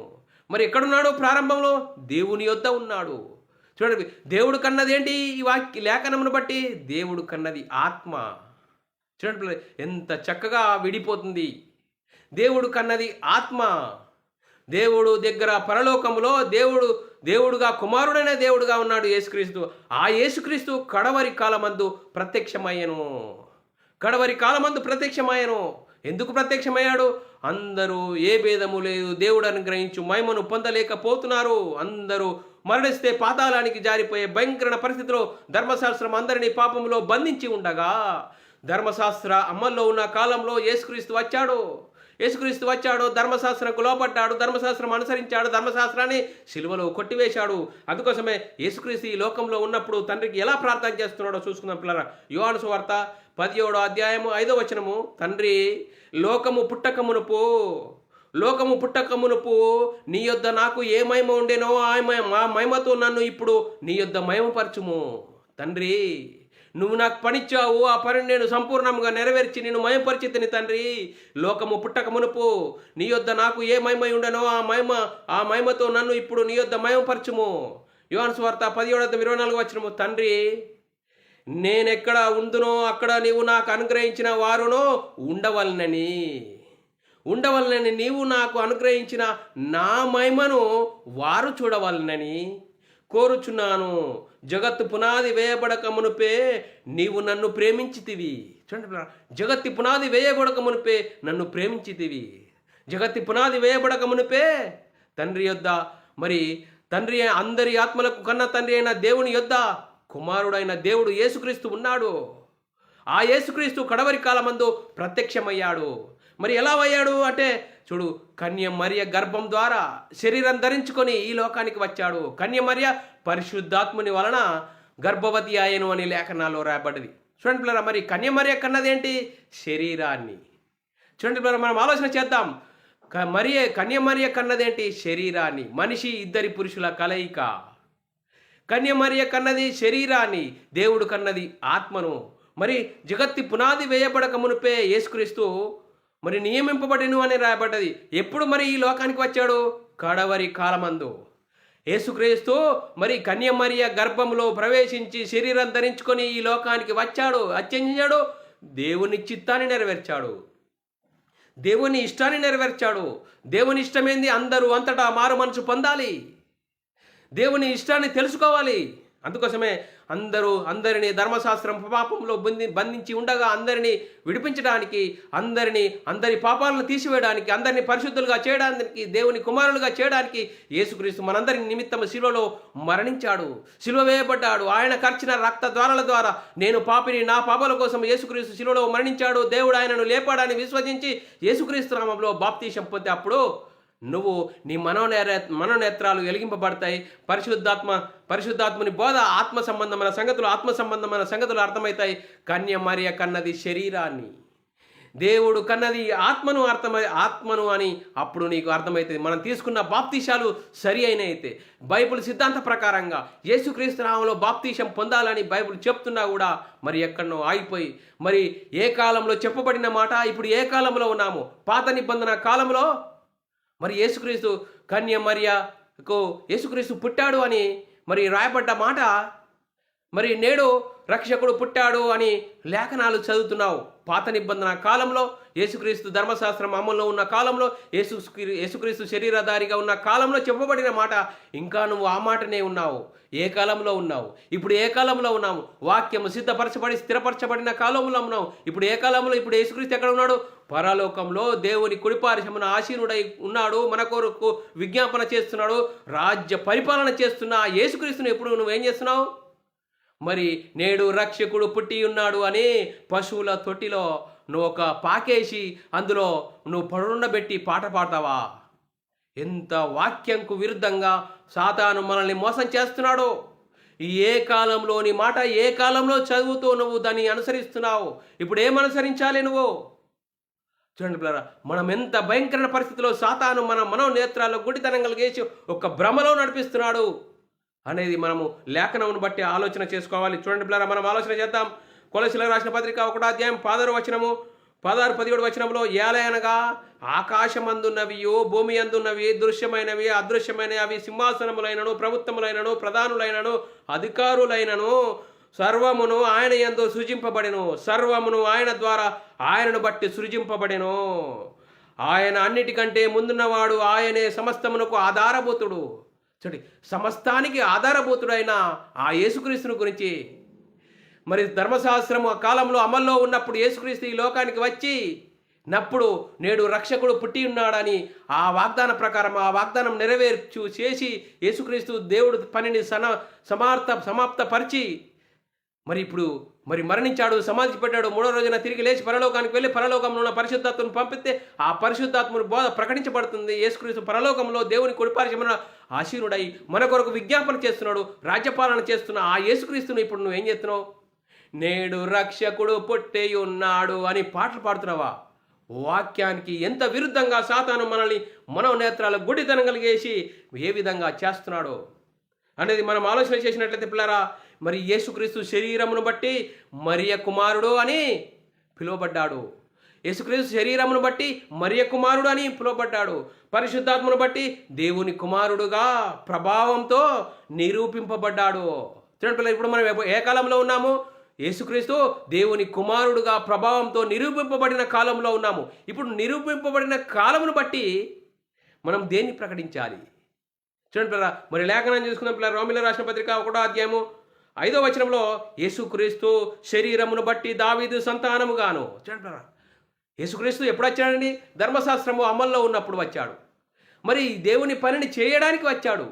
మరి ఎక్కడున్నాడు? ప్రారంభంలో దేవుని యొద్ద ఉన్నాడు. చూడండి, దేవుడు కన్నది ఏంటి? ఈ లేఖనమును బట్టి దేవుడు కన్నది ఆత్మ. చూడండి ఎంత చక్కగా విడిపోతుంది. దేవుడు కన్నది ఆత్మ. దేవుడు దగ్గర పరలోకములో దేవుడుగా కుమారుడైన దేవుడుగా ఉన్నాడు యేసుక్రీస్తు. ఆ యేసుక్రీస్తు కడవరి కాలమందు ప్రత్యక్షమయ్యను. ఎందుకు ప్రత్యక్షమయ్యాడు? అందరూ ఏ భేదము లేదు, దేవుడు అనుగ్రహించు మహిమను పొందలేకపోతున్నారు. అందరూ మరణిస్తే పాతాళానికి జారిపోయే భయంకర పరిస్థితిలో ధర్మశాస్త్రం అందరినీ పాపంలో బంధించి ఉండగా, ధర్మశాస్త్ర అమల్లో ఉన్న కాలంలో యేసుక్రీస్తు వచ్చాడు. ధర్మశాస్త్రంకు లోపడ్డాడు, ధర్మశాస్త్రం అనుసరించాడు, ధర్మశాస్త్రాన్ని సిలువలో కొట్టివేశాడు. అందుకోసమే యేసుక్రీస్తు ఈ లోకంలో ఉన్నప్పుడు తండ్రికి ఎలా ప్రార్థన చేస్తున్నాడో చూసుకుందాం పిల్లరా. యోహాను సువార్త 17:5 వచనము, తండ్రి లోకము పుట్టక మునుపు నీ యొద్ద నాకు ఏ మహిమ ఉండేనో ఆ మహిమతో నన్ను ఇప్పుడు నీ యొద్ద మహిమపరచుము. తండ్రి, నువ్వు నాకు పనిచ్చావు, ఆ పనిని నేను సంపూర్ణంగా నెరవేర్చి నేను మహిమపరిచితిని. తండ్రి, లోకము పుట్టక మునుపు నీ యొద్ద నాకు ఏ మహిమ ఉండనో ఆ మహిమతో నన్ను ఇప్పుడు నీ యొద్ద మహిమపరచుము. యోహాను సువార్త 17:24 వచనము, తండ్రి నేనెక్కడ ఉందునో అక్కడ నీవు నాకు అనుగ్రహించిన వారునో ఉండవలనని నీవు నాకు అనుగ్రహించిన నా మహిమను వారు చూడవలనని కోరుచున్నాను. జగత్తు పునాది వేయబడక మునుపే నీవు నన్ను ప్రేమించితివి. చూడండి, జగత్తి పునాది వేయబడక మునుపే నన్ను ప్రేమించితివి. జగత్తి పునాది వేయబడక మునుపే తండ్రి యొద్ద, మరి తండ్రి అందరి ఆత్మలకు కన్న తండ్రి అయిన దేవుని యొద్ద కుమారుడైన దేవుడు యేసుక్రీస్తు ఉన్నాడు. ఆ యేసుక్రీస్తు కడవరి కాలమందు ప్రత్యక్షమయ్యాడు. మరి ఎలా అయ్యాడు అంటే, చూడు, కన్య మరియ గర్భం ద్వారా శరీరం ధరించుకొని ఈ లోకానికి వచ్చాడు. కన్య మరియ పరిశుద్ధాత్ముని వలన గర్భవతి ఆయను అని లేఖనాల్లో రాయబడ్డది. చూడండి పిల్లరా, మరి కన్య మరియ కన్నదేంటి? శరీరాన్ని. చూడండి పిల్లరా, మనం ఆలోచన చేద్దాం. కన్య మరియ కన్నదేంటి? శరీరాన్ని. మనిషి ఇద్దరి పురుషుల కలయిక. కన్య మరియ కన్నది శరీరాన్ని, దేవుడు కన్నది ఆత్మను. మరి జగత్తి పునాది వేయబడక మునిపే యేసుక్రీస్తు మరి నియమింపబడిను అని రాయబడ్డది. ఎప్పుడు మరి ఈ లోకానికి వచ్చాడు? కడవరి కాలమందు. యేసుక్రీస్తు మరి కన్య మరియ గర్భంలో ప్రవేశించి శరీరం ధరించుకొని ఈ లోకానికి వచ్చాడు. దేవుని చిత్తాన్ని నెరవేర్చాడు, దేవుని ఇష్టాన్ని నెరవేర్చాడు. దేవుని ఇష్టమేంది? అందరూ అంతటా మారు మనసు పొందాలి, దేవుని ఇష్టాన్ని తెలుసుకోవాలి. అందుకోసమే అందరినీ ధర్మశాస్త్రం పాపంలో బంధించి ఉండగా అందరినీ విడిపించడానికి, అందరి పాపాలను తీసివేయడానికి, అందరినీ పరిశుద్ధులుగా చేయడానికి, దేవుని కుమారులుగా చేయడానికి యేసుక్రీస్తు మనందరి నిమిత్తం శిలువలో మరణించాడు, శిలువ వేయబడ్డాడు. ఆయన కార్చిన రక్త ద్వారాల ద్వారా నేను పాపిని, నా పాపాల కోసం యేసుక్రీస్తు శిలువలో మరణించాడు. దేవుడు ఆయనను లేపాడని విశ్వసించి యేసుక్రీస్తు నామములో బాప్తీసం పొందే అప్పుడు నువ్వు నీ మనోనేత్రాలు వెలిగింపబడతాయి. పరిశుద్ధాత్మని బోధ, ఆత్మ సంబంధమైన సంగతులు అర్థమవుతాయి. కన్య మరియ కన్నది శరీరాన్ని, దేవుడు కన్నది ఆత్మను అని అప్పుడు నీకు అర్థమవుతుంది. మనం తీసుకున్న బాప్తీశాలు సరి అయితే, బైబిల్ సిద్ధాంత ప్రకారంగా యేసుక్రీస్తు నామములో బాప్తీసం పొందాలని బైబిల్ చెప్తున్నా కూడా మరి ఎక్కడనో ఆగిపోయి, మరి ఏ కాలంలో చెప్పబడిన మాట ఇప్పుడు ఏ కాలంలో ఉన్నాము? పాత నిబంధన కాలంలో మరి యేసుక్రీస్తు కన్య మరియకు యేసుక్రీస్తు పుట్టాడు అని మరి రాయబడ్డ మాట మరి నేడు రక్షకుడు పుట్టాడు అని లేఖనాలు చదువుతున్నావు. పాత నిబంధన కాలంలో యేసుక్రీస్తు ధర్మశాస్త్రం అమల్లో ఉన్న కాలంలో యేసుక్రీస్తు శరీరధారిగా ఉన్న కాలంలో చెప్పబడిన మాట ఇంకా నువ్వు ఆ మాటనే ఉన్నావు. ఏ కాలంలో ఉన్నావు? ఇప్పుడు ఏ కాలంలో ఉన్నాము? వాక్యము సిద్ధపరచబడి స్థిరపరచబడిన కాలంలో ఉన్నావు. ఇప్పుడు ఏ కాలంలో? ఇప్పుడు యేసుక్రీస్తు ఎక్కడ ఉన్నాడు? పరలోకంలో దేవుని కుడిపార్శ్వమున ఆసీనుడై ఉన్నాడు. మన కొరకు విజ్ఞాపన చేస్తున్నాడు. రాజ్య పరిపాలన చేస్తున్న ఆ యేసుక్రీస్తును ఎప్పుడు నువ్వేం చేస్తున్నావు? మరి నేడు రక్షకుడు పుట్టి ఉన్నాడు అని పశువుల తొట్టిలో నువ్వు ఒక పాకేసి అందులో నువ్వు పడుండబెట్టి పాట పాడతావా? ఎంత వాక్యంకు విరుద్ధంగా సాతాను మనల్ని మోసం చేస్తున్నాడో! ఏ కాలంలోని మాట ఏ కాలంలో చదువుతూ నువ్వు దాన్ని అనుసరిస్తున్నావు. ఇప్పుడు ఏమనుసరించాలి నువ్వు? చూడండి పిల్లరా, మనం ఎంత భయంకరమైన పరిస్థితిలో సాతాను మన మనోనేత్రాల్లో గుడితనం కలిగేసి ఒక భ్రమలో నడిపిస్తున్నాడు అనేది మనము లేఖనమును బట్టి ఆలోచన చేసుకోవాలి. చూడండి పిల్లరా, మనం ఆలోచన చేద్దాం. కొలసీలకు రాసిన పత్రిక 1వ అధ్యాయం 16-17 వచనంలో ఏలయనగా ఆకాశమందున్నవియో భూమి అందున్నవి దృశ్యమైనవి అదృశ్యమైనవి అవి సింహాసనములైనను ప్రభుత్వములైనను ప్రధానులైనను అధికారులైనను సర్వమును ఆయన యందు సృజింపబడెను. సర్వమును ఆయన ద్వారా ఆయనను బట్టి సృజింపబడెను. ఆయన అన్నిటికంటే ముందున్నవాడు, ఆయనే సమస్తమునకు ఆధారభూతుడు. చూడండి, సమస్తానికి ఆధారభూతుడైన ఆ యేసుక్రీస్తుని గురించి మరి ధర్మశాస్త్రము ఆ కాలంలో అమల్లో ఉన్నప్పుడు యేసుక్రీస్తు ఈ లోకానికి వచ్చి నప్పుడు నేడు రక్షకుడు పుట్టి ఉన్నాడని ఆ వాగ్దాన ప్రకారం ఆ వాగ్దానం నెరవేర్చు చేసి యేసుక్రీస్తు దేవుడు పనిని సమాప్తపరిచి మరి మరణించాడు, సమాధి పెట్టాడు. 3వ రోజున తిరిగి లేచి పరలోకానికి వెళ్ళి పరలోకంలో ఉన్న పరిశుద్ధాత్మను పంపిస్తే ఆ పరిశుద్ధాత్మను బోధ ప్రకటించబడుతుంది. యేసుక్రీస్తు పరలోకంలో దేవుని కుడిపార్శ్వమున ఆసీనుడై మన కొరకు విజ్ఞాపన చేస్తున్నాడు, రాజ్యపాలన చేస్తున్న ఆ యేసుక్రీస్తును ఇప్పుడు నువ్వేం చేస్తున్నావు? నేడు రక్షకుడు పుట్టి ఉన్నాడు అని పాటలు పాడుతున్నావా? వాక్యానికి ఎంత విరుద్ధంగా సాతాను మనల్ని మనోనేత్రాల గుడితనం కలిగేసి ఏ విధంగా చేస్తున్నాడో అనేది మనం ఆలోచన చేసినట్లయితే పిల్లరా, మరి యేసుక్రీస్తు శరీరమును బట్టి మరియ కుమారుడు అని పిలువబడ్డాడు. యేసుక్రీస్తు శరీరమును బట్టి మరియ కుమారుడు అని పిలువబడ్డాడు. పరిశుద్ధాత్మను బట్టి దేవుని కుమారుడుగా ప్రభావంతో నిరూపింపబడ్డాడు. చూడండి పిల్లలు, ఇప్పుడు మనం ఏ కాలంలో ఉన్నాము? యేసుక్రీస్తు దేవుని కుమారుడుగా ప్రభావంతో నిరూపింపబడిన కాలంలో ఉన్నాము. ఇప్పుడు నిరూపింపబడిన కాలమును బట్టి మనం దేన్ని ప్రకటించాలి? చూడండి పిల్లరా, మరి లేఖనం చేసుకుందాం పిల్లలు. రోమీయులకు రాసిన పత్రిక 1వ అధ్యాయము 5వ వచనంలో యేసుక్రీస్తు శరీరమును బట్టి దావీదు సంతానముగాను. చూడండి పిల్లరా, యేసుక్రీస్తు ఎప్పుడు వచ్చాడండి? ధర్మశాస్త్రము అమల్లో ఉన్నప్పుడు వచ్చాడు. మరి దేవుని పనిని చేయడానికి వచ్చాడు.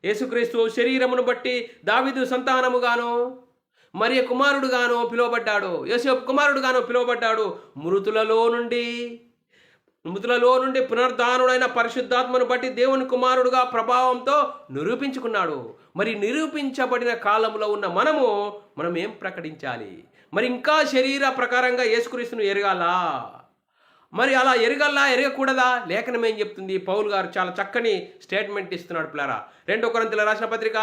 యేసుక్రీస్తు శరీరమును బట్టి దావీదు సంతానముగాను మరియ కుమారుడుగాను పిలువబడ్డాడు. యోసేపు కుమారుడుగాను పిలువబడ్డాడు. మృతులలో నుండి పునరుద్ధానుడైన పరిశుద్ధాత్మను బట్టి దేవుని కుమారుడుగా ప్రభావంతో నిరూపించుకున్నాడు. మరి నిరూపించబడిన కాలంలో ఉన్న మనం ఏం ప్రకటించాలి? మరి ఇంకా శరీర ప్రకారంగా యేసుక్రీస్తును ఎరగాలా? మరి అలా ఎరగకూడదా? లేఖనం ఏం చెప్తుంది? పౌలు గారు చాలా చక్కని స్టేట్మెంట్ ఇస్తున్నాడు పిల్లరా. 2 కొరింథీయులకు రాసిన పత్రిక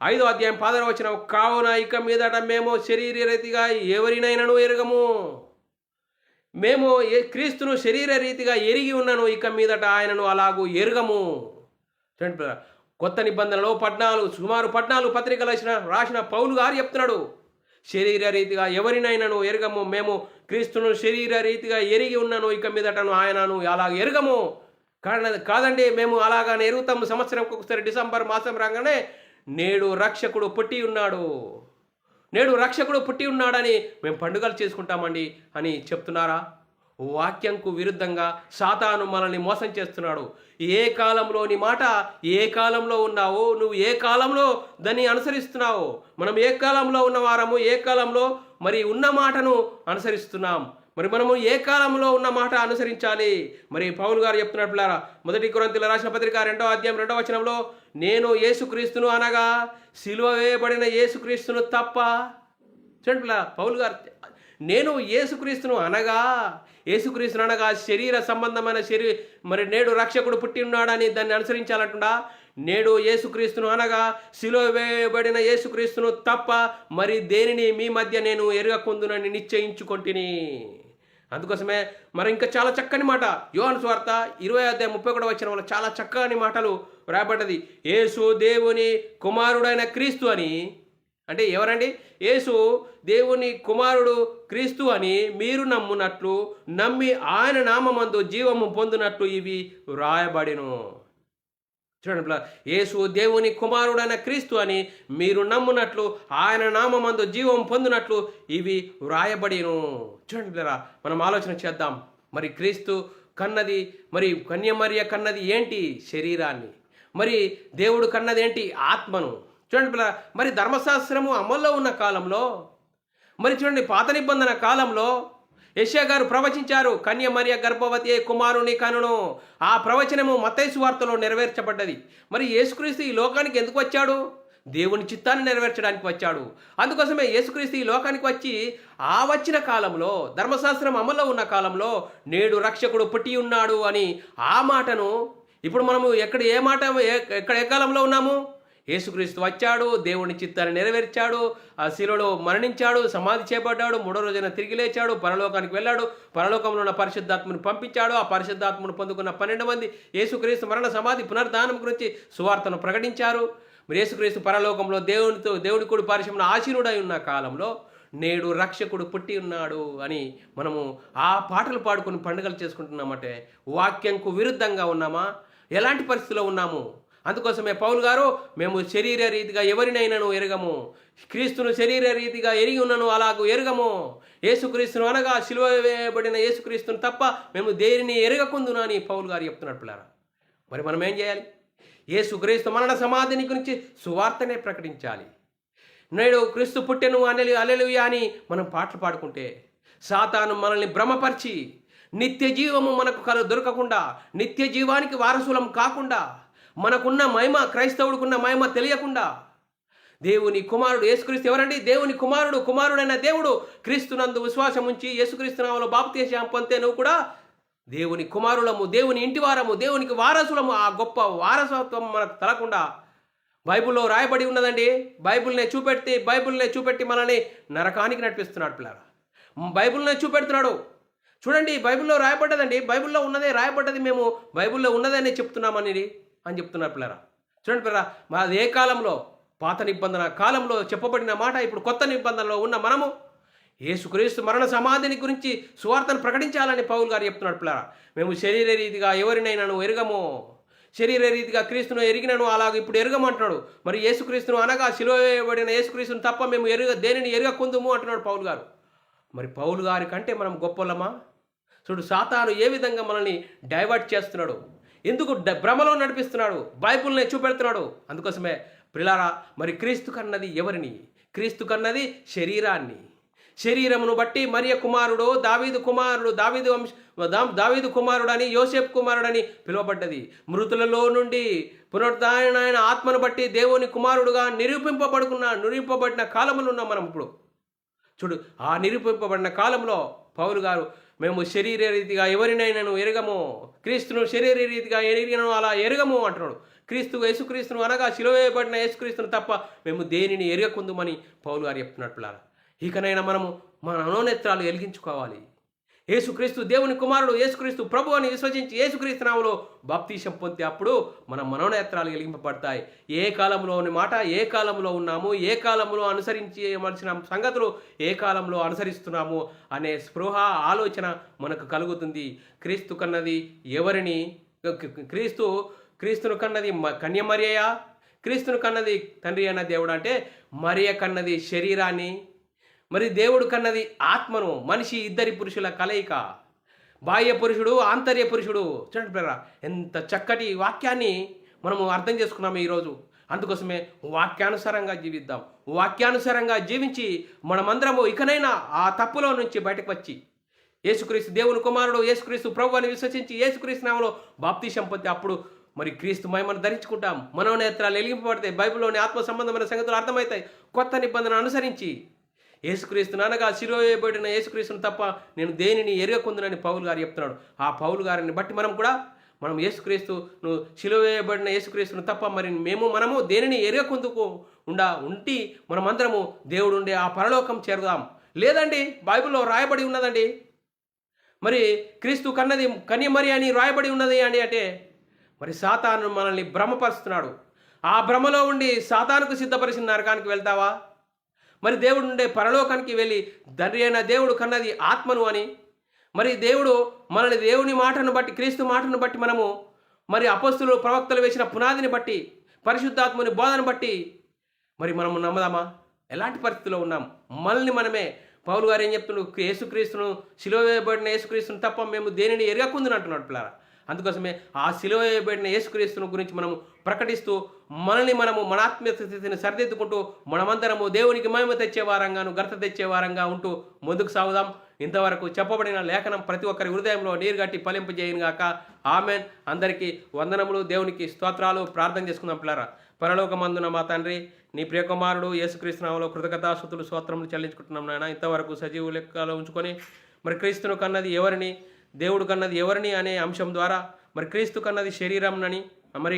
5వ అధ్యాయం 16వ వచనం, కావున ఇక మీదట మేము శరీర రీతిగా ఎవరినైనాను ఎరగము. మేము క్రీస్తును శరీర రీతిగా ఎరిగి ఉన్నాను, ఇక మీదట ఆయనను అలాగూ ఎరగము. చూడండి, కొత్త నిబంధనలో సుమారు 14 పత్రికలు రాసిన పౌలు గారు చెప్తున్నాడు, శరీర రీతిగా ఎవరినైనాను ఎరగము. మేము క్రీస్తును శరీర రీతిగా ఎరిగి ఉన్నాను, ఇక మీదటను ఆయనను అలాగ ఎరగము. కాదండి, మేము అలాగానే ఎరుగుతాము. సంవత్సరంకి ఒకసారి డిసెంబర్ మాసం రాగానే నేడు రక్షకుడు పుట్టి ఉన్నాడని మేము పండుగలు చేసుకుంటామండి అని చెప్తున్నారా? వాక్యంకు విరుద్ధంగా సాతాను మనల్ని మోసం చేస్తున్నాడు. ఏ కాలంలోని మాట ఏ కాలంలో ఉన్నావో, నువ్వు ఏ కాలంలో దాన్ని అనుసరిస్తున్నావు? మనం ఏ కాలంలో ఉన్నవారము, ఏ కాలంలో మరి ఉన్న మాటను అనుసరిస్తున్నాం. మరి మనము ఏ కాలంలో ఉన్న మాట అనుసరించాలి? మరి పౌలు గారు చెప్తున్నాడు పిల్లారా, 1 కొరింథీయులకు రాసిన పత్రిక 2వ అధ్యాయం 2వ వచనంలో, నేను యేసుక్రీస్తును అనగా సిలువ వేయబడిన యేసుక్రీస్తును తప్ప. చూడండి పిల్లారా, పౌలు గారు నేను యేసుక్రీస్తును అనగా శరీర సంబంధమైన మరి నేడు రక్షకుడు పుట్టి ఉన్నాడని దాన్ని అనుసరించాలంటున్నా. నేడు యేసుక్రీస్తును అనగా సిలువ వేయబడిన యేసుక్రీస్తును తప్ప మరి దేనిని మీ మధ్య నేను ఎరగకుందునని నిశ్చయించుకొంటిని. అందుకోసమే మరి ఇంకా చాలా చక్కని మాట యోహాను సువార్త 20వ అధ్యాయం 31వ వచనంలో చాలా చక్కని మాటలు రాయబడ్డది. యేసు దేవుని కుమారుడైన క్రీస్తు అని అంటే ఎవరండి? యేసు దేవుని కుమారుడు క్రీస్తు అని మీరు నమ్మునట్లు నమ్మి ఆయన నామమందు జీవము పొందునట్లు ఇవి వ్రాయబడిను. చూడండి, యేసు దేవుని కుమారుడైన క్రీస్తు అని మీరు నమ్మునట్లు ఆయన నామమందు జీవం పొందినట్లు ఇవి వ్రాయబడిను. చూడండి, మనం ఆలోచన చేద్దాం. మరి క్రీస్తు కన్నది, మరి కన్యమర్య కన్నది ఏంటి? శరీరాన్ని. మరి దేవుడు కన్నది ఏంటి? ఆత్మను. చూడండి, మరి ధర్మశాస్త్రము అమల్లో ఉన్న కాలంలో, మరి చూడండి పాత నిబంధన కాలంలో యెషయా గారు ప్రవచించారు, కన్యమర్య గర్భవతి కుమారుని కనును. ఆ ప్రవచనము మత్తయి సువార్తలో నెరవేర్చబడ్డది. మరి యేసుక్రీస్తు ఈ లోకానికి ఎందుకు వచ్చాడు? దేవుని చిత్తాన్ని నెరవేర్చడానికి వచ్చాడు. అందుకోసమే యేసుక్రీస్తు ఈ లోకానికి వచ్చి ఆ వచ్చిన కాలంలో, ధర్మశాస్త్రం అమల్లో ఉన్న కాలంలో నేడు రక్షకుడు పుట్టి ఉన్నాడు అని ఆ మాటను ఇప్పుడు మనము ఎక్కడ ఏ కాలంలో ఉన్నాము? యేసుక్రీస్తు వచ్చాడు, దేవుని చిత్తాన్ని నెరవేర్చాడు, ఆ శిలువలో మరణించాడు, సమాధి చేపట్టాడు, 3వ రోజున తిరిగి లేచాడు, పరలోకానికి వెళ్ళాడు, పరలోకంలో ఉన్న పరిశుద్ధాత్మను పంపించాడు. ఆ పరిశుద్ధాత్మను పొందుకున్న 12 మంది యేసుక్రీస్తు మరణ సమాధి పునర్ధానం గురించి సువార్తను ప్రకటించారు. మరి యేసుక్రీస్తు పరలోకంలో దేవుడి కుడి పార్శ్వమున ఆసీనుడై ఉన్న కాలంలో నేడు రక్షకుడు పుట్టి ఉన్నాడు అని మనము ఆ పాటలు పాడుకొని పండుగలు చేసుకుంటున్నామంటే వాక్యంకు విరుద్ధంగా ఉన్నామా? ఎలాంటి పరిస్థితిలో ఉన్నాము? అందుకోసమే పౌలు గారు, మేము శరీర రీతిగా ఎవరినైనాను ఎరగము, క్రీస్తును శరీర రీతిగా ఎరిగి ఉన్నను అలాగూ ఎరగము. యేసుక్రీస్తును అనగా సిలువ వేయబడిన యేసుక్రీస్తును తప్ప మేము దేనిని ఎరగకుందును అని పౌలు గారు చెప్తున్నాడు పిల్లారా. మరి మనం ఏం చేయాలి? యేసుక్రీస్తు మరణ సమాధిని గురించి సువార్తనే ప్రకటించాలి. నేడు క్రీస్తు పుట్టెను హల్లెలూయా అని మనం పాటలు పాడుకుంటే సాతాను మనల్ని భ్రమపరిచి నిత్య జీవము మనకు దొరకకుండా, నిత్య జీవానికి వారసులం కాకుండా, మనకున్న మహిమ, క్రైస్తవుడికున్న మహిమ తెలియకుండా, దేవుని కుమారుడు యేసుక్రీస్తు ఎవరండి? దేవుని కుమారుడైన దేవుడు క్రీస్తునందు విశ్వాసం ఉంచి యేసుక్రీస్తు నామములో బాప్తిస్మం పొందితే నువ్వు కూడా దేవుని కుమారులము, దేవుని ఇంటి వారము, దేవునికి వారసులము. ఆ గొప్ప వారసత్వం మనకు తలకుండా బైబిల్లో రాయబడి ఉన్నదండి. బైబిల్నే చూపెట్టి మనల్ని నరకానికి నడిపిస్తున్నాడు పిల్లరా. బైబిల్నే చూపెడుతున్నాడు. చూడండి, బైబిల్లో రాయబడ్డదండి, బైబిల్లో ఉన్నదే రాయబడ్డది, మేము బైబిల్లో ఉన్నదనే చెప్తున్నామని అని చెప్తున్నారు పిల్లరా. చూడండి పిల్లరా, మాది ఏ కాలంలో? పాత నిబంధన కాలంలో చెప్పబడిన మాట ఇప్పుడు కొత్త నిబంధనలో ఉన్న మనము యేసుక్రీస్తు మరణ సమాధిని గురించి సువార్తను ప్రకటించాలని పౌలు గారు చెప్తున్నాడు పిల్లరా. మేము శరీర రీతిగా ఎవరినైనాను ఎరగము, శరీర రీతిగా క్రీస్తును ఎరిగినను అలాగ ఇప్పుడు ఎరగమంటున్నాడు. మరి యేసుక్రీస్తును అనగా సిలువ వేయబడిన యేసుక్రీస్తును తప్ప మేము దేనిని ఎరగకుందుము అంటున్నాడు పౌలు గారు. మరి పౌలు గారి కంటే మనం గొప్పలమా? చూడు, సాతాను ఏ విధంగా మనల్ని డైవర్ట్ చేస్తున్నాడు, ఎందుకు భ్రమలో నడిపిస్తున్నాడు, బైబిల్నే చూపెడుతున్నాడు. అందుకోసమే ప్రిలారా, మరి క్రీస్తు కన్నది ఎవరిని? క్రీస్తు కన్నది శరీరాన్ని. శరీరమును బట్టి మరియ కుమారుడు, దావీదు కుమారుడని, యోసేపు కుమారుడని పిలువబడ్డది. మృతులలో నుండి పునరుద్ధారణ ఆత్మను బట్టి దేవుని కుమారుడుగా నిరూపింపబడిన కాలంలో ఉన్నాం మనం ఇప్పుడు. చూడు, ఆ నిరూపింపబడిన కాలంలో పౌలు గారు, మేము శరీర రీతిగా ఎవరినైనాను ఎరగము, క్రీస్తును శరీర రీతిగా ఎరిగినను అలా ఎరగము అంటున్నాడు. యేసుక్రీస్తును అనగా సిలువ వేయబడిన యేసుక్రీస్తును తప్ప మేము దేనిని ఎరగకుందుమని పౌలు గారు చెప్తున్నట్టు పిల్లరా. ఇకనైనా మనము మన మనోనేత్రాలు వెలిగించుకోవాలి. యేసుక్రీస్తు దేవుని కుమారుడు, యేసుక్రీస్తు ప్రభు అని విశ్వసించి యేసుక్రీస్తు నామములో బాప్తిసం పొందితే అప్పుడు మన మనోనేత్రాలు వెలిగింపబడతాయి. ఏ కాలంలోని మాట, ఏ కాలంలో ఉన్నాము, ఏ కాలంలో అనుసరించవలసిన సంగతులు ఏ కాలంలో అనుసరిస్తున్నాము అనే స్పృహ, ఆలోచన మనకు కలుగుతుంది. క్రీస్తు కన్నది ఎవరిని? క్రీస్తును కన్నది కన్యమరియా? క్రీస్తును కన్నది తండ్రి అయిన దేవుడు అంటే మరియ కన్నది శరీరాన్ని, మరి దేవుడు కన్నది ఆత్మను. మనిషి ఇద్దరి పురుషుల కలయిక, బాహ్య పురుషుడు, ఆంతర్య పురుషుడు. చూడండి పిల్లరా, ఎంత చక్కటి వాక్యాన్ని మనము అర్థం చేసుకున్నాము ఈరోజు. అందుకోసమే వాక్యానుసారంగా జీవిద్దాం. వాక్యానుసారంగా జీవించి మనమందరము ఇకనైనా ఆ తప్పులో నుంచి బయటకు వచ్చి యేసుక్రీస్తు దేవుని కుమారుడు, యేసుక్రీస్తు ప్రభు అని విశ్వసించి యేసుక్రీస్తు నామములో బాప్తిసం పొందితే అప్పుడు మరి క్రీస్తు మహిమను ధరించుకుంటాం. మనోనేత్రాలు వెలిగింపబడతాయి. బైబిల్లోని ఆత్మ సంబంధమైన సంగతులు అర్థమవుతాయి. కొత్త నిబంధన అనుసరించి యేసుక్రీస్తును అనగా సిలువ వేయబడిన యేసుక్రీస్తును తప్ప నేను దేనిని ఎరగకుందునని పౌలు గారు చెప్తున్నాడు. ఆ పౌలు గారిని బట్టి మనం యేసుక్రీస్తును సిలువ వేయబడిన యేసుక్రీస్తును తప్ప మరి మనము దేనిని ఎరగకుందుకు ఉంటి మనమందరము దేవుడు ఉండే ఆ పరలోకం చేరుదాం. లేదండి, బైబిల్లో రాయబడి ఉన్నదండి, మరి క్రీస్తు కన్నది కన్యమరి అని రాయబడి ఉన్నది అని అంటే మరి సాతాను మనల్ని భ్రమపరుస్తున్నాడు. ఆ భ్రమలో ఉండి సాతానుకు సిద్ధపరిచిన నరకానికి వెళ్తావా? మరి దేవుడు ఉండే పరలోకానికి వెళ్ళి తండ్రి అయిన దేవుడు కన్నది ఆత్మను అని, మరి దేవుడు మనల్ని దేవుని మాటను బట్టి, క్రీస్తు మాటను బట్టి మనము మరి అపొస్తలులు ప్రవక్తలు వేసిన పునాదిని బట్టి, పరిశుద్ధాత్మని బోధన బట్టి మరి మనము నమ్మదామా? ఎలాంటి పరిస్థితిలో ఉన్నాం? మనల్ని మనమే, పౌలు గారు ఏం చెప్తున్నాడు? యేసుక్రీస్తును, సిలువ వేయబడిన యేసుక్రీస్తును తప్ప మేము దేనిని ఎరగకుందని అంటున్నాడు పిల్లారా. అందుకోసమే ఆ సిలువ వేయబడిన యేసుక్రీస్తును గురించి మనము ప్రకటిస్తూ మనల్ని మనము మన ఆత్మీయ స్థితిని సరిదిద్దుకుంటూ మనమందరము దేవునికి మహిమ తెచ్చే వారంగాను, ఘనత తెచ్చే వారంగా ఉంటూ ముందుకు సాగుదాం. ఇంతవరకు చెప్పబడిన లేఖనం ప్రతి ఒక్కరి హృదయంలో నీరుగట్టి ఫలింపజేయను గాక. ఆమెన్. అందరికీ వందనములు, దేవునికి స్తోత్రాలు. ప్రార్థన చేసుకుందాం పిల్లారా. పరలోకమందున మా తండ్రి, నీ ప్రియకుమారుడు యేసుక్రీస్తు నామములో కృతజ్ఞతాస్తుతులు స్తోత్రములు చెల్లించుకుంటున్నాం నాయన. ఇంతవరకు సజీవ లెక్కలో ఉంచుకొని మరి క్రీస్తును కన్నది ఎవరిని, దేవుడు కన్నది ఎవరిని అనే అంశం ద్వారా మరి క్రీస్తు కన్నది శరీరంనని, మరి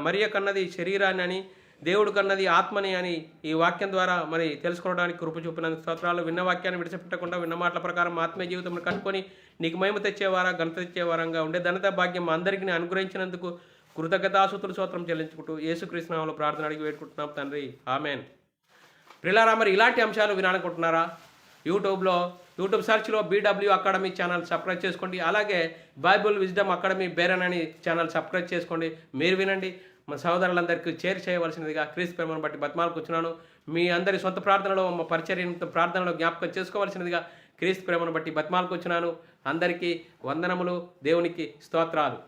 మరియ కన్నది శరీరాన్ని అని, దేవుడు కన్నది ఆత్మని అని ఈ వాక్యం ద్వారా మరి తెలుసుకోవడానికి కృప చూపినందుకు స్తోత్రాలు. విన్న వాక్యాన్ని విడిచిపెట్టకుండా విన్న మాటల ప్రకారం ఆత్మీయ జీవితం కట్టుకొని నీకు మహిమ తెచ్చేవారా, ఘనత తెచ్చేవారంగా ఉండే ధనత భాగ్యం అందరికీ అనుగ్రహించినందుకు కృతజ్ఞతాస్తుతులు స్తోత్రం చెల్లించుకుంటూ యేసుక్రీస్తు నామములో ప్రార్థన అడిగి వేడుకుంటున్నాం తండ్రి. ఆమెన్. ప్రియులారా, మరి ఇలాంటి అంశాలు వినాలనుకుంటున్నారా? యూట్యూబ్ సెర్చ్లో BW అకాడమీ ఛానల్ సబ్స్క్రైబ్ చేసుకోండి. అలాగే బైబుల్ విజ్డమ్ అకాడమీ బేరన్ అని ఛానల్ సబ్స్క్రైబ్ చేసుకోండి. మీరు వినండి. మా సహోదరులందరికీ చేయవలసినదిగా క్రీస్తు ప్రేమను బట్టి బతిమాలుకొచ్చున్నాను. మీ అందరి సొంత ప్రార్థనలో, మా పరిచర్య ప్రార్థనలో జ్ఞాపకం చేసుకోవాల్సినదిగా క్రీస్తు ప్రేమను బట్టి బతిమాలుకొచ్చున్నాను. అందరికీ వందనములు, దేవునికి స్తోత్రాలు.